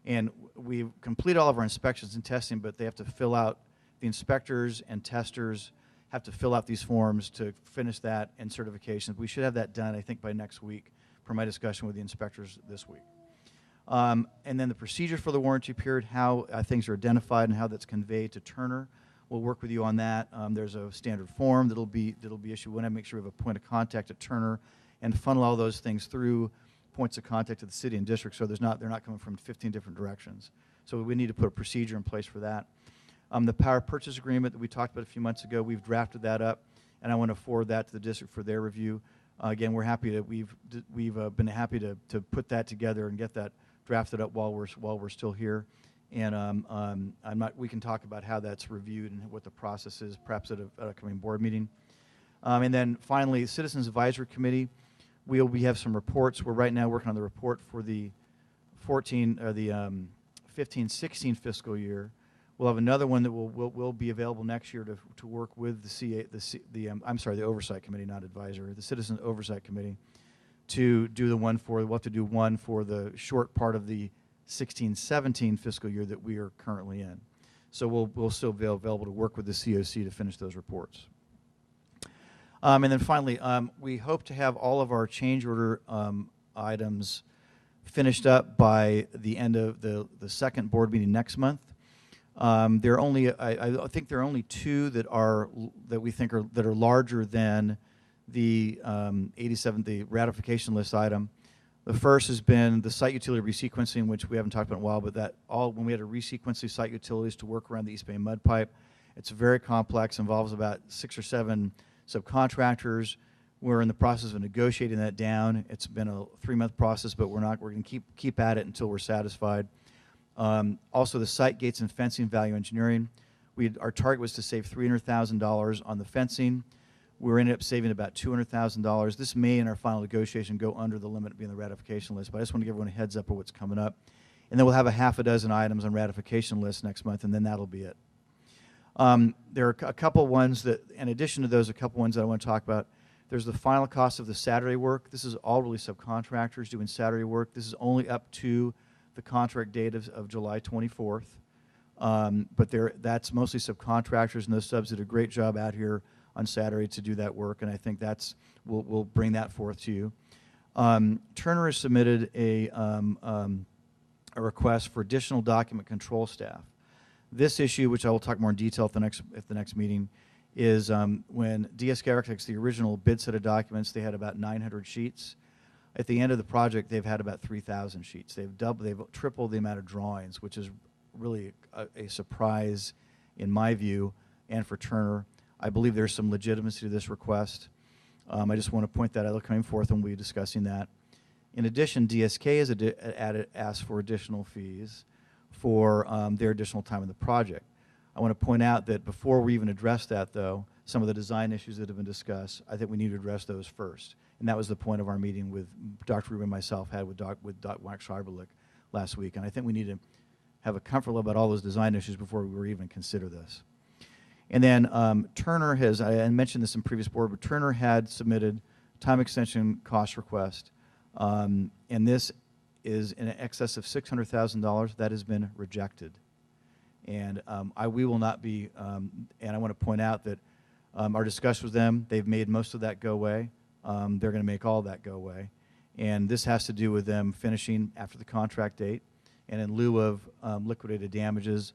And we've completed all of our inspections and testing, but they have to fill out, the inspectors and testers have to fill out these forms to finish that and certifications. We should have that done, I think, by next week, per my discussion with the inspectors this week. And then the procedure for the warranty period, how things are identified and how that's conveyed to Turner. We'll work with you on that. There's a standard form that'll be issued. We want to make sure we have a point of contact at Turner and funnel all those things through points of contact to the city and district, so they're not coming from 15 different directions. So we need to put a procedure in place for that. The power purchase agreement that we talked about a few months ago, we've drafted that up, and I want to forward that to the district for their review. Again, we're happy that we've been happy to put that together and get that drafted up while we're still here. And we can talk about how that's reviewed and what the process is, perhaps at an upcoming board meeting. And then finally, Citizens Advisory Committee. We have some reports. We're right now working on the report for the 15-16 fiscal year. We'll have another one that will be available next year to work with the Oversight Committee, not advisory, the Citizens Oversight Committee, to do the one for. We'll have to do one for the short part of the 16-17 fiscal year that we are currently in. So we'll still be available to work with the COC to finish those reports. And then finally, we hope to have all of our change order items finished up by the end of the second board meeting next month. There are only, I think there are only two that we think are larger than the 87, the ratification list item. The first has been the site utility resequencing, which we haven't talked about in a while, but when we had to resequence these site utilities to work around the East Bay mud pipe, it's very complex, involves about 6 or 7 subcontractors. We're in the process of negotiating that down. It's been a 3-month process, but we're going to keep at it until we're satisfied. Also, the site gates and fencing value engineering. Our target was to save $300,000 on the fencing. We ended up saving about $200,000. This may, in our final negotiation, go under the limit being the ratification list, but I just want to give everyone a heads up of what's coming up. And then we'll have a half a dozen items on ratification lists next month, and then that'll be it. There are a couple ones that, in addition to those, a couple ones that I want to talk about. There's the final cost of the Saturday work. This is all really subcontractors doing Saturday work. This is only up to the contract date of July 24th. But that's mostly subcontractors, and those subs did a great job out here on Saturday to do that work, and I think we'll bring that forth to you. Turner has submitted a request for additional document control staff. This issue, which I will talk more in detail at the next meeting, is when DSK Architects, the original bid set of documents, they had about 900 sheets. At the end of the project, they've had about 3,000 sheets. They've tripled the amount of drawings, which is really a surprise in my view and for Turner. I believe there's some legitimacy to this request. I just want to point that out coming forth, and we'll be discussing that. In addition, DSK has asked for additional fees for their additional time in the project. I want to point out that before we even address that, though, some of the design issues that have been discussed, I think we need to address those first. And that was the point of our meeting with Dr. Rubin and myself had with Wax Schreiberlich last week. And I think we need to have a comfort level about all those design issues before we even consider this. And then Turner has, I mentioned this in previous board, but Turner had submitted time extension cost request. And this is in excess of $600,000. That has been rejected. And we will not be, and I want to point out that our discussion with them, they've made most of that go away. They're going to make all that go away. And this has to do with them finishing after the contract date and in lieu of liquidated damages,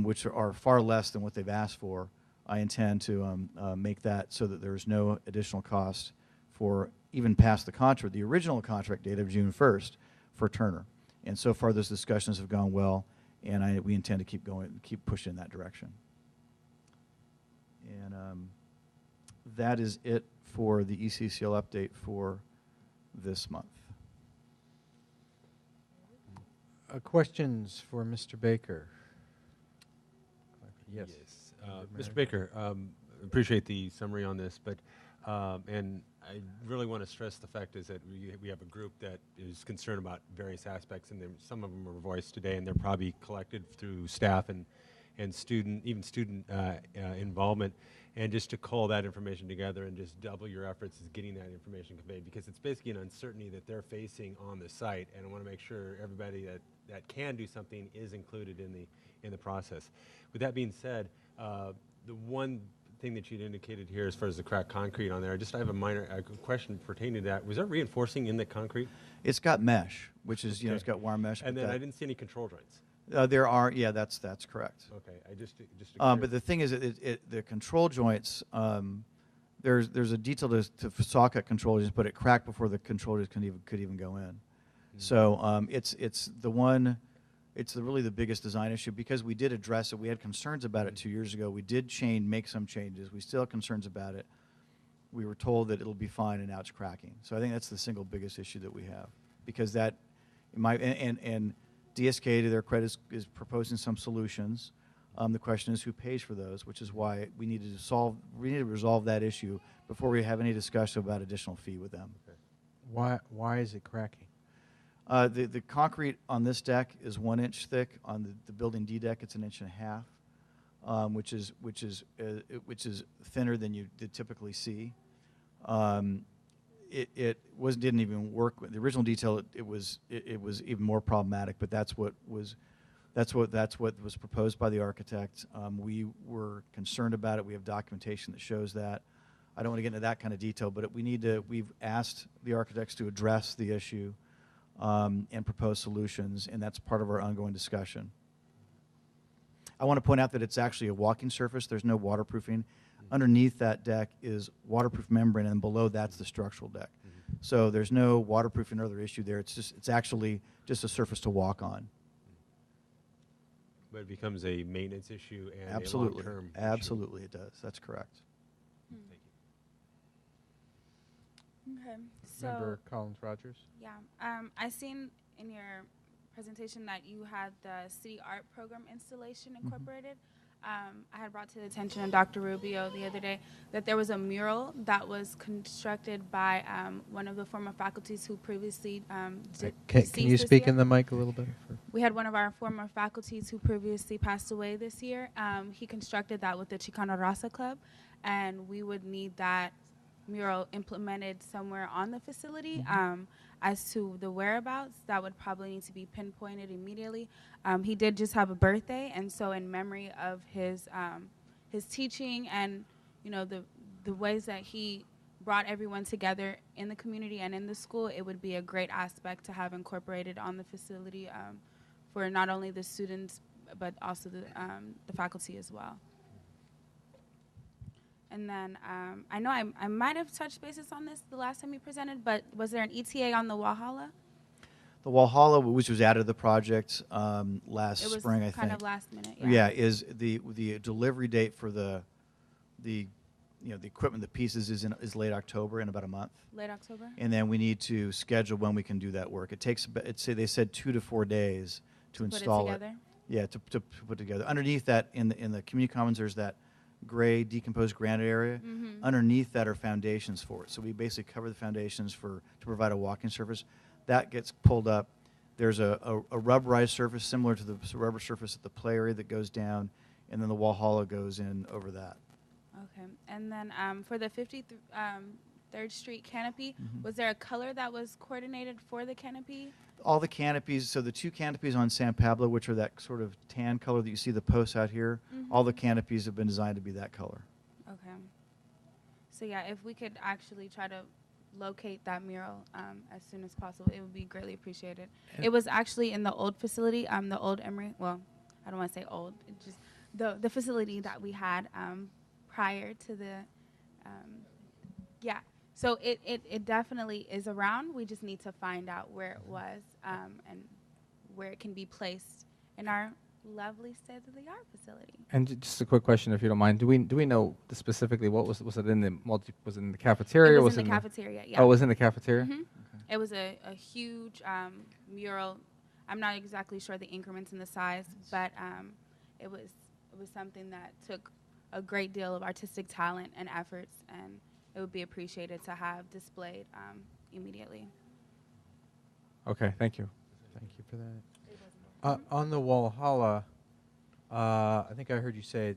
which are far less than what they've asked for. I intend to make that so that there's no additional cost for even past the original contract date of June 1st for Turner. And so far those discussions have gone well, and we intend to keep pushing in that direction. And that is it for the ECCL update for this month. Questions for Mr. Baker? Yes. Mr. Baker, appreciate the summary on this, but and I really want to stress the fact is that we have a group that is concerned about various aspects, and some of them were voiced today, and they're probably collected through staff and and even student involvement, and just to cull that information together and just double your efforts is getting that information conveyed, because it's basically an uncertainty that they're facing on the site, and I want to make sure everybody that can do something is included in the process. With that being said, the one thing that you'd indicated here as far as the cracked concrete on there, I have a minor question pertaining to that. Was there reinforcing in the concrete? It's got mesh, which is, it's got wire mesh. And then I didn't see any control joints. There are, yeah, that's correct. Okay, I just but the thing is, the control joints, there's a detail to socket control joints, but it cracked before the control joints could even go in. So it's really the biggest design issue, because we did address it. We had concerns about it 2 years ago. We did make some changes. We still have concerns about it. We were told that it'll be fine, and now it's cracking. So I think that's the single biggest issue that we have, because that, and DSK, to their credit, is proposing some solutions. The question is who pays for those, which is why we need to resolve that issue before we have any discussion about additional fee with them. Why is it cracking? The concrete on this deck is 1 inch thick. On the building D deck, it's 1.5 inches, which is thinner than you typically see. It didn't even work. The original detail, it was even more problematic. But that's what was proposed by the architect. We were concerned about it. We have documentation that shows that. I don't want to get into that kind of detail, but we've asked the architects to address the issue and propose solutions, and that's part of our ongoing discussion. I want to point out that it's actually a walking surface. There's no waterproofing. Underneath that deck is waterproof membrane, and below that's the structural deck. So there's no waterproofing or other issue there. It's actually just a surface to walk on. But it becomes a maintenance issue and Absolutely. a long-term Absolutely, it does. That's correct. Thank you. Okay, so Member Collins Rogers? yeah, I seen in your presentation that you had the city art program installation incorporated. I had brought to the attention of Dr. Rubio the other day that there was a mural that was constructed by one of the former faculties who previously Can you speak in the mic a little bit? We had one of our former faculties who previously passed away this year. He constructed that with the Chicano Raza Club, and we would need that mural implemented somewhere on the facility. As to the whereabouts, that would probably need to be pinpointed immediately. He did just have a birthday, and so in memory of his teaching and the ways that he brought everyone together in the community and in the school, it would be a great aspect to have incorporated on the facility for not only the students but also the faculty as well. And then I know I might have touched bases on this the last time you presented, but was there an ETA on the Walhalla? The Walhalla, which was added to the project last spring, I think. It was kind of last minute, yeah. Yeah, is the delivery date for the equipment, the pieces is late October, in about a month. Late October. And then we need to schedule when we can do that work. It takes they said 2 to 4 days to install it. Yeah, to put together. Underneath that, in the community commons, there's that gray decomposed granite area. Underneath that are foundations for it. So we basically cover the foundations to provide a walking surface. That gets pulled up. There's a rubberized surface similar to the rubber surface at the play area that goes down, and then the Walhalla goes in over that. Okay, and then for the 53rd Street canopy, was there a color that was coordinated for the canopy? All the canopies, so the 2 canopies on San Pablo, which are that sort of tan color that you see the posts out here, all the canopies have been designed to be that color. Okay. So yeah, if we could actually try to locate that mural as soon as possible, it would be greatly appreciated. It was actually in the old facility, the old Emery, well, I don't want to say old, it just the facility that we had prior to the, yeah. So it definitely is around. We just need to find out where it was and where it can be placed in our lovely state-of-the-art facility. And just a quick question, if you don't mind, do we know specifically what was it in the was it in the cafeteria? It was in the cafeteria. Yeah. Oh, it was in the cafeteria. Okay. It was a huge mural. I'm not exactly sure the increments in the size, but it was something that took a great deal of artistic talent and efforts, and it would be appreciated to have displayed immediately. Okay, thank you. Thank you for that. On the Walhalla, I think I heard you say it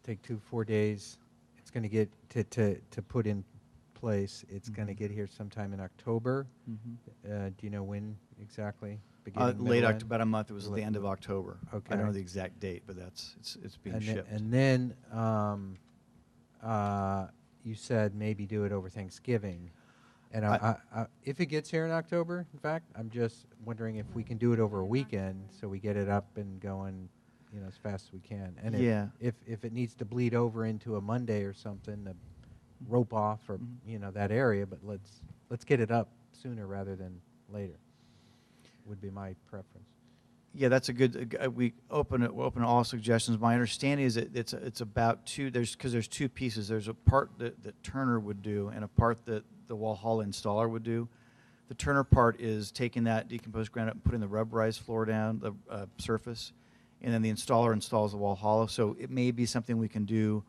take 2 to 4 days. It's going to get to put in place. It's going to get here sometime in October. Do you know when exactly? Beginning, Late middle, October, end? about a month. It was at the end of October. Okay. I don't know the exact date, but it's being shipped. And then you said maybe do it over Thanksgiving. And if it gets here in October, in fact, I'm just wondering if we can do it over a weekend so we get it up and going, as fast as we can. And if it needs to bleed over into a Monday or something, to rope off or that area, but let's get it up sooner rather than later. Would be my preference. Yeah, that's a good. We'll open all suggestions. My understanding is that it's about because there's two pieces. There's a part that Turner would do and a part that the Walhalla installer would do. The Turner part is taking that decomposed granite and putting the rubberized floor down, the surface, and then the installer installs the Walhalla. So it may be something we can do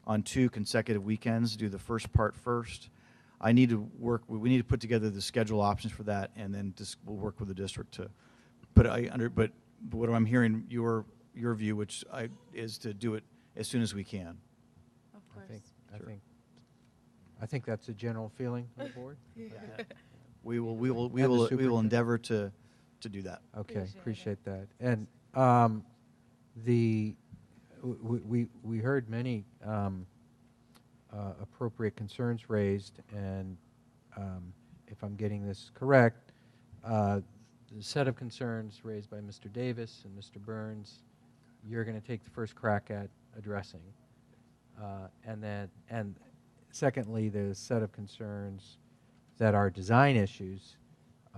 on 2 consecutive weekends. Do the first part first. We need to put together the schedule options for that, and then we'll work with the district to. But what I'm hearing your view, which is to do it as soon as we can. Of course. I think that's a general feeling of the board. We will endeavor to do that. Okay, appreciate that. And we heard many appropriate concerns raised, and if I'm getting this correct, the set of concerns raised by Mr. Davis and Mr. Burns, you're going to take the first crack at addressing. And secondly, the set of concerns that are design issues,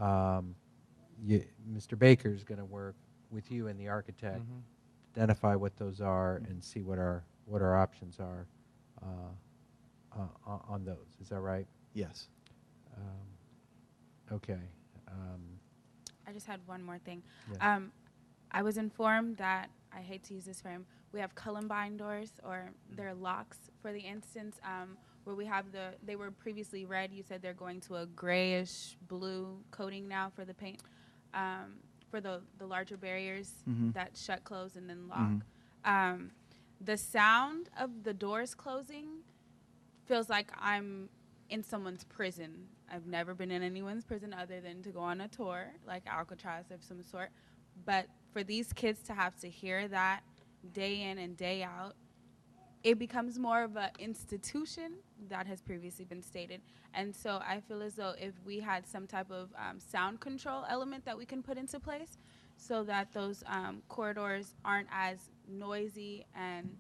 Mr. Baker is going to work with you and the architect, identify what those are, and see what our options are on those. Is that right? Yes. Okay. I just had one more thing. Yeah. I was informed that, I hate to use this term, we have Columbine doors, or they're locks for the instance, where we have they were previously red. You said they're going to a grayish blue coating now for the paint, for the larger barriers that shut, close, and then lock. The sound of the doors closing feels like I'm in someone's prison. I've never been in anyone's prison other than to go on a tour, like Alcatraz of some sort. But for these kids to have to hear that day in and day out, it becomes more of an institution that has previously been stated. And so I feel as though if we had some type of sound control element that we can put into place so that those corridors aren't as noisy, and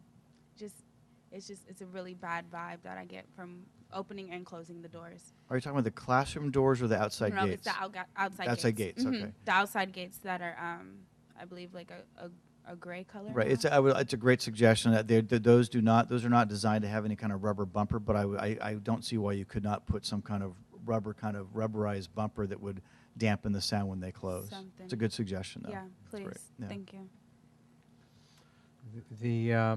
it's a really bad vibe that I get from opening and closing the doors. Are you talking about the classroom doors or the outside No, gates? it's the outside gates. Okay. The outside gates that are, I believe, like a gray color. Right. now. It's a great suggestion. Those are not designed to have any kind of rubber bumper, but I don't see why you could not put some kind of rubberized bumper that would dampen the sound when they close. Something. It's a good suggestion, though. Yeah, please. Yeah. Thank you. The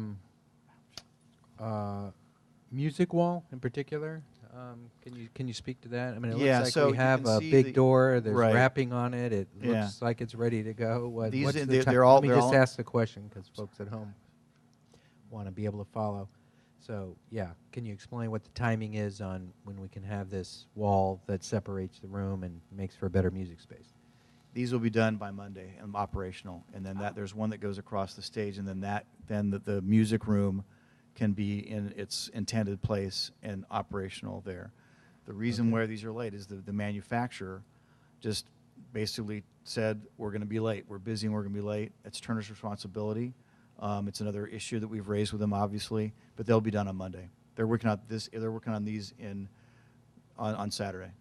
music wall in particular, can you speak to that? I mean, it Yeah, looks so like you we have can a see big door. There's right. wrapping on it. It Yeah. looks like it's ready to go. What's the they're ti- all- Let me they're just all- ask the question because folks at home want to be able to follow. So, yeah, can you explain what the timing is on when we can have this wall that separates the room and makes for a better music space? These will be done by Monday and operational, and then there's one that goes across the stage, and then the music room can be in its intended place and operational there. The reason where these are late is the manufacturer just basically said, we're going to be late. We're busy and we're going to be late. It's Turner's responsibility. It's another issue that we've raised with them, obviously, but they'll be done on Monday. They're working on this. They're working on these on Saturday.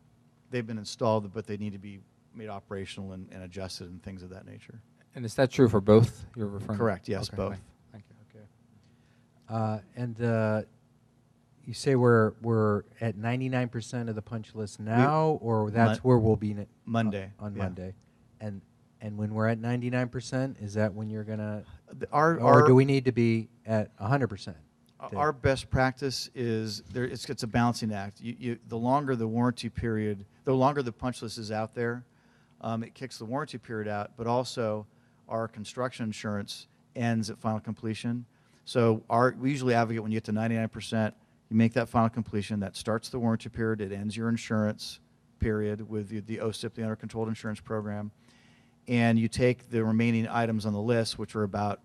They've been installed, but they need to be made operational and adjusted and things of that nature. And is that true for both you're referring to? Correct, yes, Okay, both. Thank you. Okay. And you say we're at 99% of the punch list now, or that's where we'll be Monday. on yeah. Monday? And when we're at 99%, is that when you're gonna, Our or do we need to be at 100%? Our best practice is it's a balancing act. The longer the warranty period, the longer the punch list is out there, it kicks the warranty period out, but also our construction insurance ends at final completion. So we usually advocate when you get to 99%, you make that final completion. That starts the warranty period. It ends your insurance period with the OSIP, the Under Controlled Insurance Program. And you take the remaining items on the list, which are about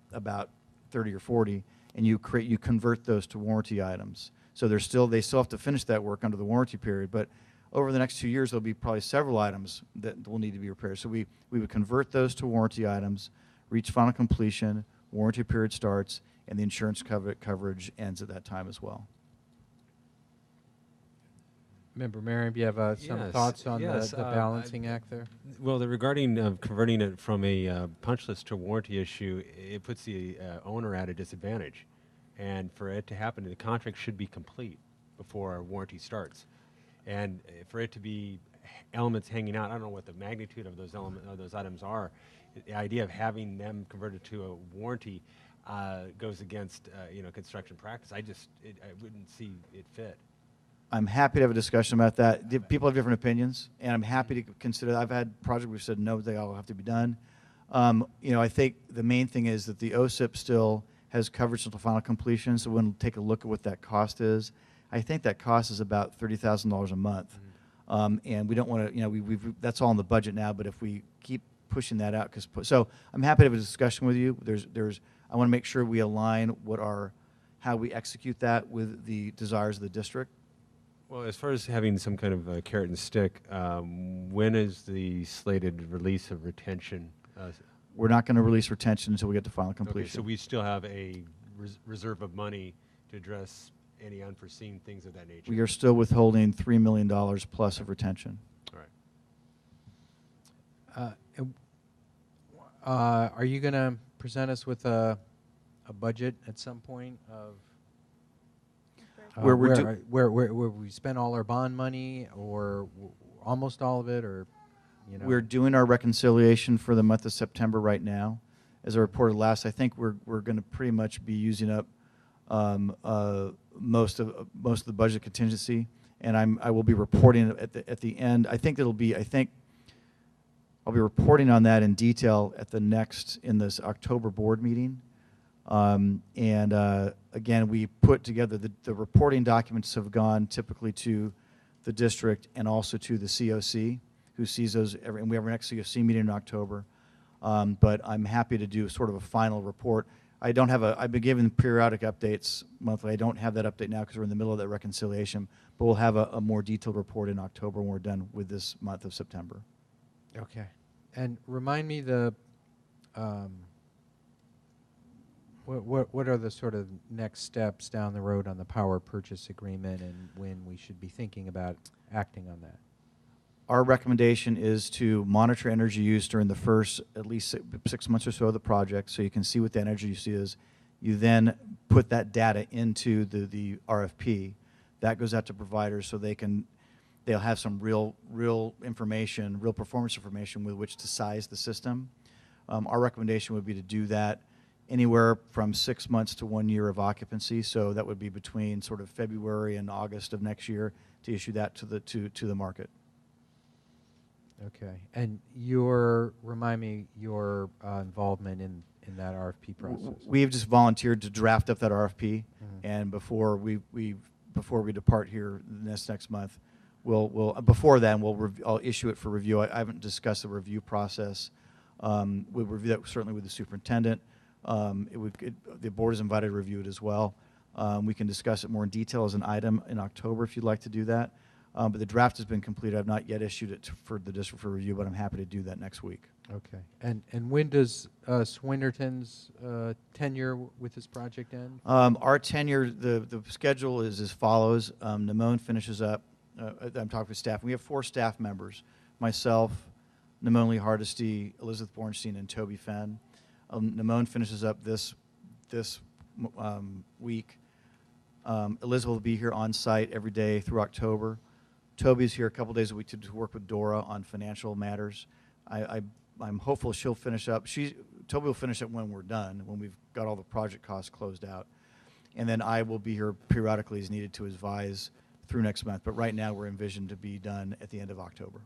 30 or 40, and you convert those to warranty items. So they still have to finish that work under the warranty period, but over the next 2 years, there'll be probably several items that will need to be repaired. So we would convert those to warranty items, reach final completion, warranty period starts, and the insurance coverage ends at that time as well. Member Merriam, do you have some Yes, thoughts on yes, the balancing act there? Well, regarding converting it from a punch list to a warranty issue, it puts the owner at a disadvantage. And for it to happen, the contract should be complete before our warranty starts. And for it to be elements hanging out, I don't know what the magnitude of those items are. The idea of having them converted to a warranty goes against construction practice. I wouldn't see it fit. I'm happy to have a discussion about that. People have different opinions, and I'm happy to consider. I've had projects we've said no, they all have to be done. I think the main thing is that the OSIP still has coverage until final completion, so we'll take a look at what that cost is. I think that cost is about $30,000 a month, and we don't want to. That's all in the budget now. But if we keep pushing that out, so I'm happy to have a discussion with you. I want to make sure we align how we execute that with the desires of the district. Well, as far as having some kind of carrot and stick, when is the slated release of retention? We're not going to release retention until we get to final completion. Okay, so we still have a reserve of money to address any unforeseen things of that nature. We are still withholding $3 million plus of retention. All right. Are you going to present us with a budget at some point of where we spend all our bond money, or almost all of it, or We're doing our reconciliation for the month of September right now. As I reported last, I think we're going to pretty much be using up most of the budget contingency, and I will be reporting at the end. I'll be reporting on that in detail in this October board meeting. Again, we put together the reporting documents have gone typically to the district and also to the COC, who sees those and we have our next COC meeting in October. But I'm happy to do sort of a final report. I've been given periodic updates monthly. I don't have that update now because we're in the middle of that reconciliation, but we'll have a more detailed report in October when we're done with this month of September. Okay. And remind me what are the sort of next steps down the road on the power purchase agreement, and when we should be thinking about acting on that? Our recommendation is to monitor energy use during the first at least 6 months or so of the project, so you can see what the energy use is. You then put that data into the RFP. That goes out to providers so they'll have some real information, real performance information with which to size the system. Our recommendation would be to do that anywhere from 6 months to 1 year of occupancy. So that would be between sort of February and August of next year to issue that to the market. Okay. And remind me your involvement in that RFP process. We've just volunteered to draft up that RFP, and before we depart here next month, I'll issue it for review. I haven't discussed the review process. We'll review that certainly with the superintendent. The board is invited to review it as well. We can discuss it more in detail as an item in October if you'd like to do that. But the draft has been completed. I've not yet issued it for the district for review, but I'm happy to do that next week. Okay. And when does Swinnerton's tenure with this project end? Our tenure, the schedule is as follows. Namone finishes up. I'm talking with staff. We have 4 staff members: myself, Namone Lee Hardesty, Elizabeth Bornstein, and Toby Fenn. Namone finishes up this week. Elizabeth will be here on site every day through October. Toby's here a couple days a week to work with Dora on financial matters. I'm hopeful she'll finish up. Toby will finish up when we're done, when we've got all the project costs closed out. And then I will be here periodically as needed to advise through next month. But right now we're envisioned to be done at the end of October.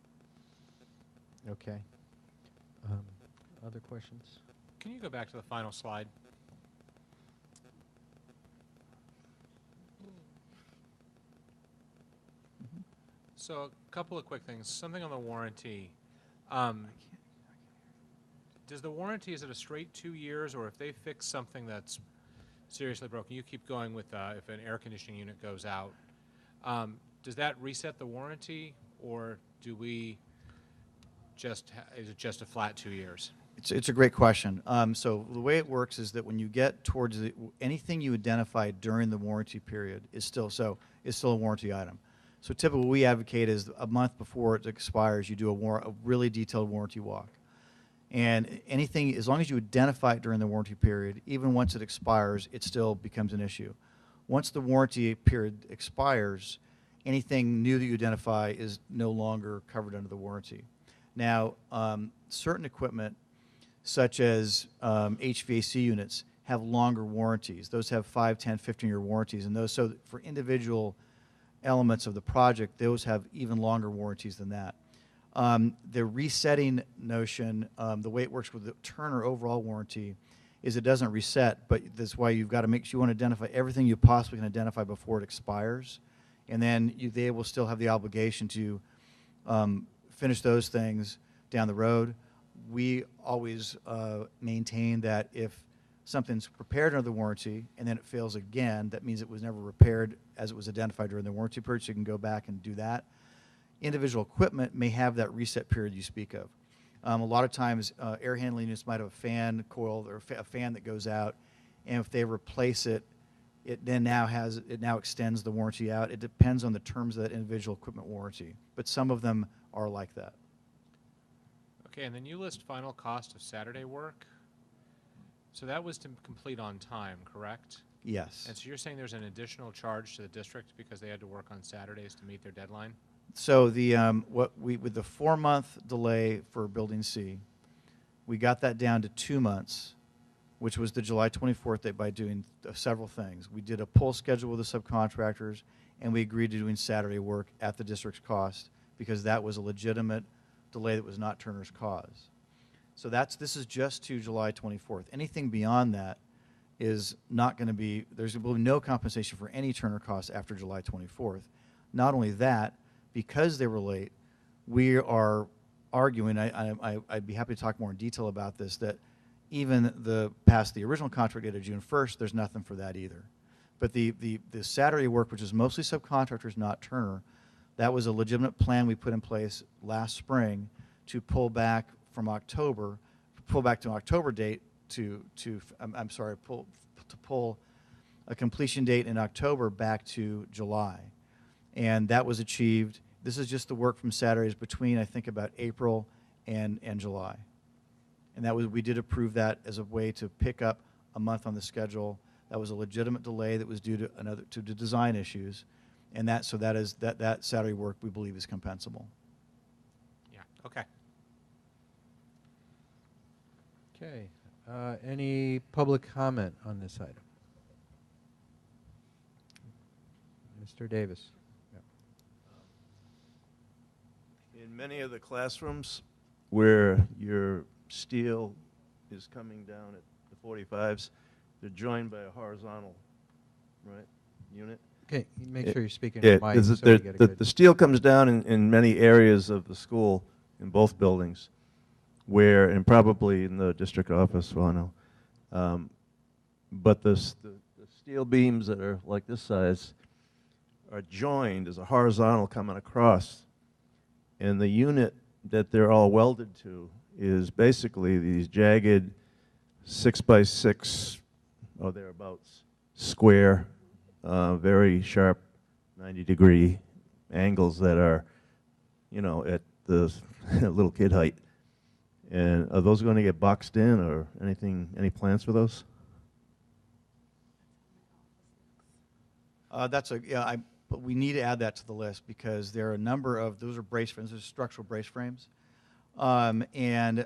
Okay. Other questions? Can you go back to the final slide? So a couple of quick things. Something on the warranty. Does the warranty, is it a straight 2 years, or if they fix something that's seriously broken, you keep going with if an air conditioning unit goes out, does that reset the warranty, or do we just, is it just a flat 2 years? It's a great question. So the way it works is that when you get towards anything you identify during the warranty period is still a warranty item. So typically what we advocate is a month before it expires, you do a really detailed warranty walk. And anything, as long as you identify it during the warranty period, even once it expires, it still becomes an issue. Once the warranty period expires, anything new that you identify is no longer covered under the warranty. Now, certain equipment, such as HVAC units, have longer warranties. Those have 5, 10, 15-year warranties, and those, so for individual elements of the project, those have even longer warranties than that. The resetting notion, the way it works with the Turner overall warranty, is it doesn't reset, but that's why you've got to make sure you want to identify everything you possibly can identify before it expires, and then they will still have the obligation to finish those things down the road. We always maintain that if something's prepared under the warranty and then it fails again, that means it was never repaired as it was identified during the warranty period, so you can go back and do that. Individual equipment may have that reset period you speak of. A lot of times, air handling units might have a fan coil or a fan that goes out, and if they replace it, it now extends the warranty out. It depends on the terms of that individual equipment warranty, but some of them are like that. Okay, and then you list final cost of Saturday work. So that was to complete on time, correct? Yes. And so you're saying there's an additional charge to the district because they had to work on Saturdays to meet their deadline? So the with the 4-month delay for Building C, we got that down to 2 months, which was the July 24th date by doing several things. We did a pull schedule with the subcontractors, and we agreed to doing Saturday work at the district's cost because that was a legitimate delay that was not Turner's cause. So this is just to July 24th. Anything beyond that is not going to be, there's going to be no compensation for any Turner costs after July 24th. Not only that, because they were late, we are arguing, I'd be happy to talk more in detail about this, that even past the original contract date of June 1st, there's nothing for that either. But the Saturday work, which is mostly subcontractors, not Turner, that was a legitimate plan we put in place last spring to pull back from October, pull back to an October date pull a completion date in October back to July. And that was achieved. This is just the work from Saturdays between, I think, about April and July. And that was, we did approve that as a way to pick up a month on the schedule. That was a legitimate delay that was due to design issues. And that Saturday work we believe is compensable. Yeah, okay. Okay. Any public comment on this item? Mr. Davis. In many of the classrooms where your steel is coming down at the 45s, they're joined by a horizontal, unit. Okay, make sure you're speaking to the mic so we get a good... The steel comes down in many areas of the school, in both buildings, where, and probably in the district office, well, I know, but the steel beams that are like this size are joined as a horizontal coming across, and the unit that they're all welded to is basically these jagged 6x6, or thereabouts, square, very sharp 90-degree angles that are, at the little kid height. And are those going to get boxed in, or any plans for those? But we need to add that to the list because there are a number of, those are brace frames, those are structural brace frames. And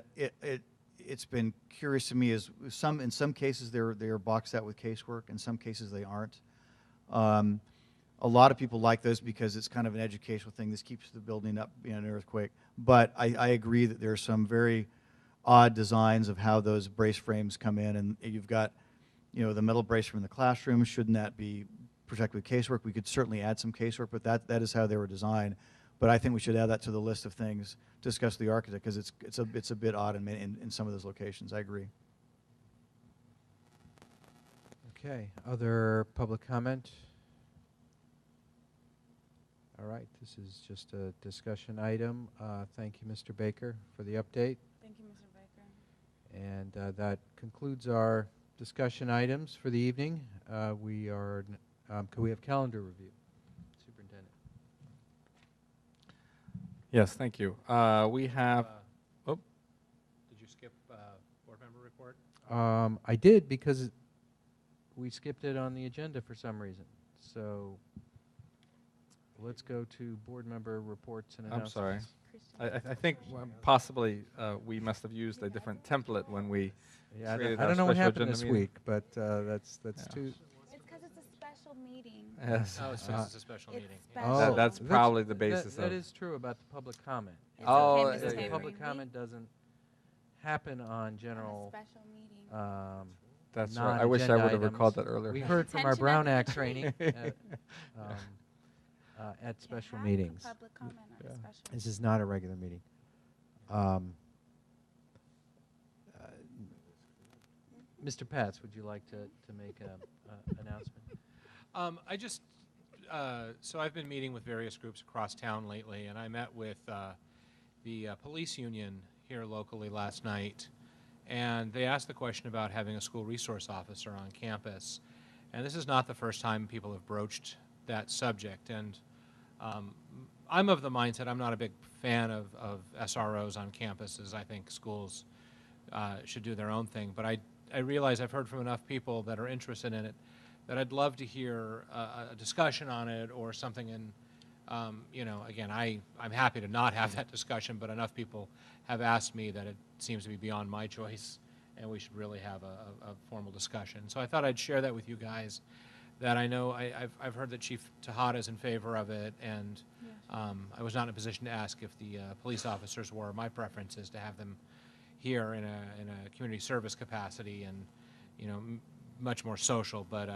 it's been curious to me is in some cases they're boxed out with casework, in some cases they aren't. A lot of people like those because it's kind of an educational thing. This keeps the building up in an earthquake. But I agree that there are some very odd designs of how those brace frames come in, and you've got, the metal brace frame in the classroom. Shouldn't that be protected with casework? We could certainly add some casework, but that is how they were designed. But I think we should add that to the list of things, discuss the architect, because it's a bit odd in some of those locations. I agree. Okay, other public comment? All right, this is just a discussion item. Thank you, Mr. Baker, for the update. Thank you, Mr. Baker. And that concludes our discussion items for the evening. Can we have calendar review? Superintendent. Yes, thank you. We have, Did you skip board member report? I did because we skipped it on the agenda for some reason. So let's go to board member reports and announcements. I'm sorry. I think possibly we must have used a different template when we Yeah, created I our don't know what special happened agenda this meeting. week, but that's too. It's because it's a special meeting. Yes. Oh, it's a special It's meeting. special. That- that's That's- probably the basis That of- is true about the public comment. It's Oh, okay, yeah, Mrs. yeah, yeah. Public Emery. comment doesn't happen on On a general. special meeting. That's right. I wish I would have recalled that earlier. We heard from our Attention Brown of the Act training at special Have meetings. Public comment on a special. This is not a regular meeting. Mr. Pats, would you like to make an announcement? I just, so I've been meeting with various groups across town lately, and I met with the police union here locally last night, and they asked the question about having a school resource officer on campus. And this is not the first time people have broached that subject. And I'm of the mindset, I'm not a big fan of SROs on campuses. I think schools should do their own thing. But I realize I've heard from enough people that are interested in it that I'd love to hear a discussion on it or something. And, you know, again, I'm happy to not have that discussion, but enough people have asked me that it seems to be beyond my choice, and we should really have a formal discussion. So I thought I'd share that with you guys, that I know I've heard that Chief Tejada is in favor of it, and I was not in a position to ask if the police officers were. My preference is to have them here in a community service capacity and, you know, much more social. But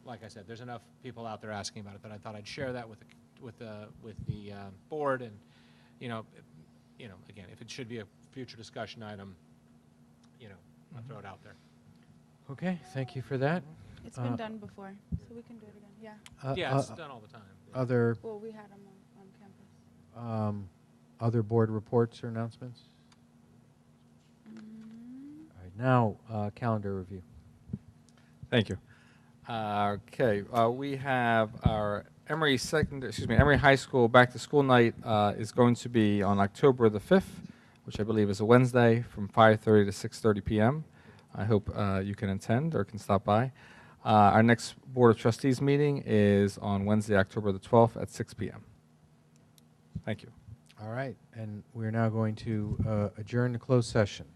like I said, there's enough people out there asking about it that I thought I'd share that with the board. And you know, again, if it should be a future discussion item, you know, I'll throw it out there. Okay, thank you for that. It's been done before, so we can do it again. Yeah. Yeah, it's done all the time. Yeah. Other Well, we had them on campus. other board reports or announcements? All right, now calendar review. Thank you. Okay, we have our Emery High School Back to School Night is going to be on October the 5th, which I believe is a Wednesday, from 5:30 to 6:30 p.m. I hope you can attend or can stop by. Our next Board of Trustees meeting is on Wednesday, October the 12th at 6 p.m. Thank you. All right, and we're now going to adjourn the closed session.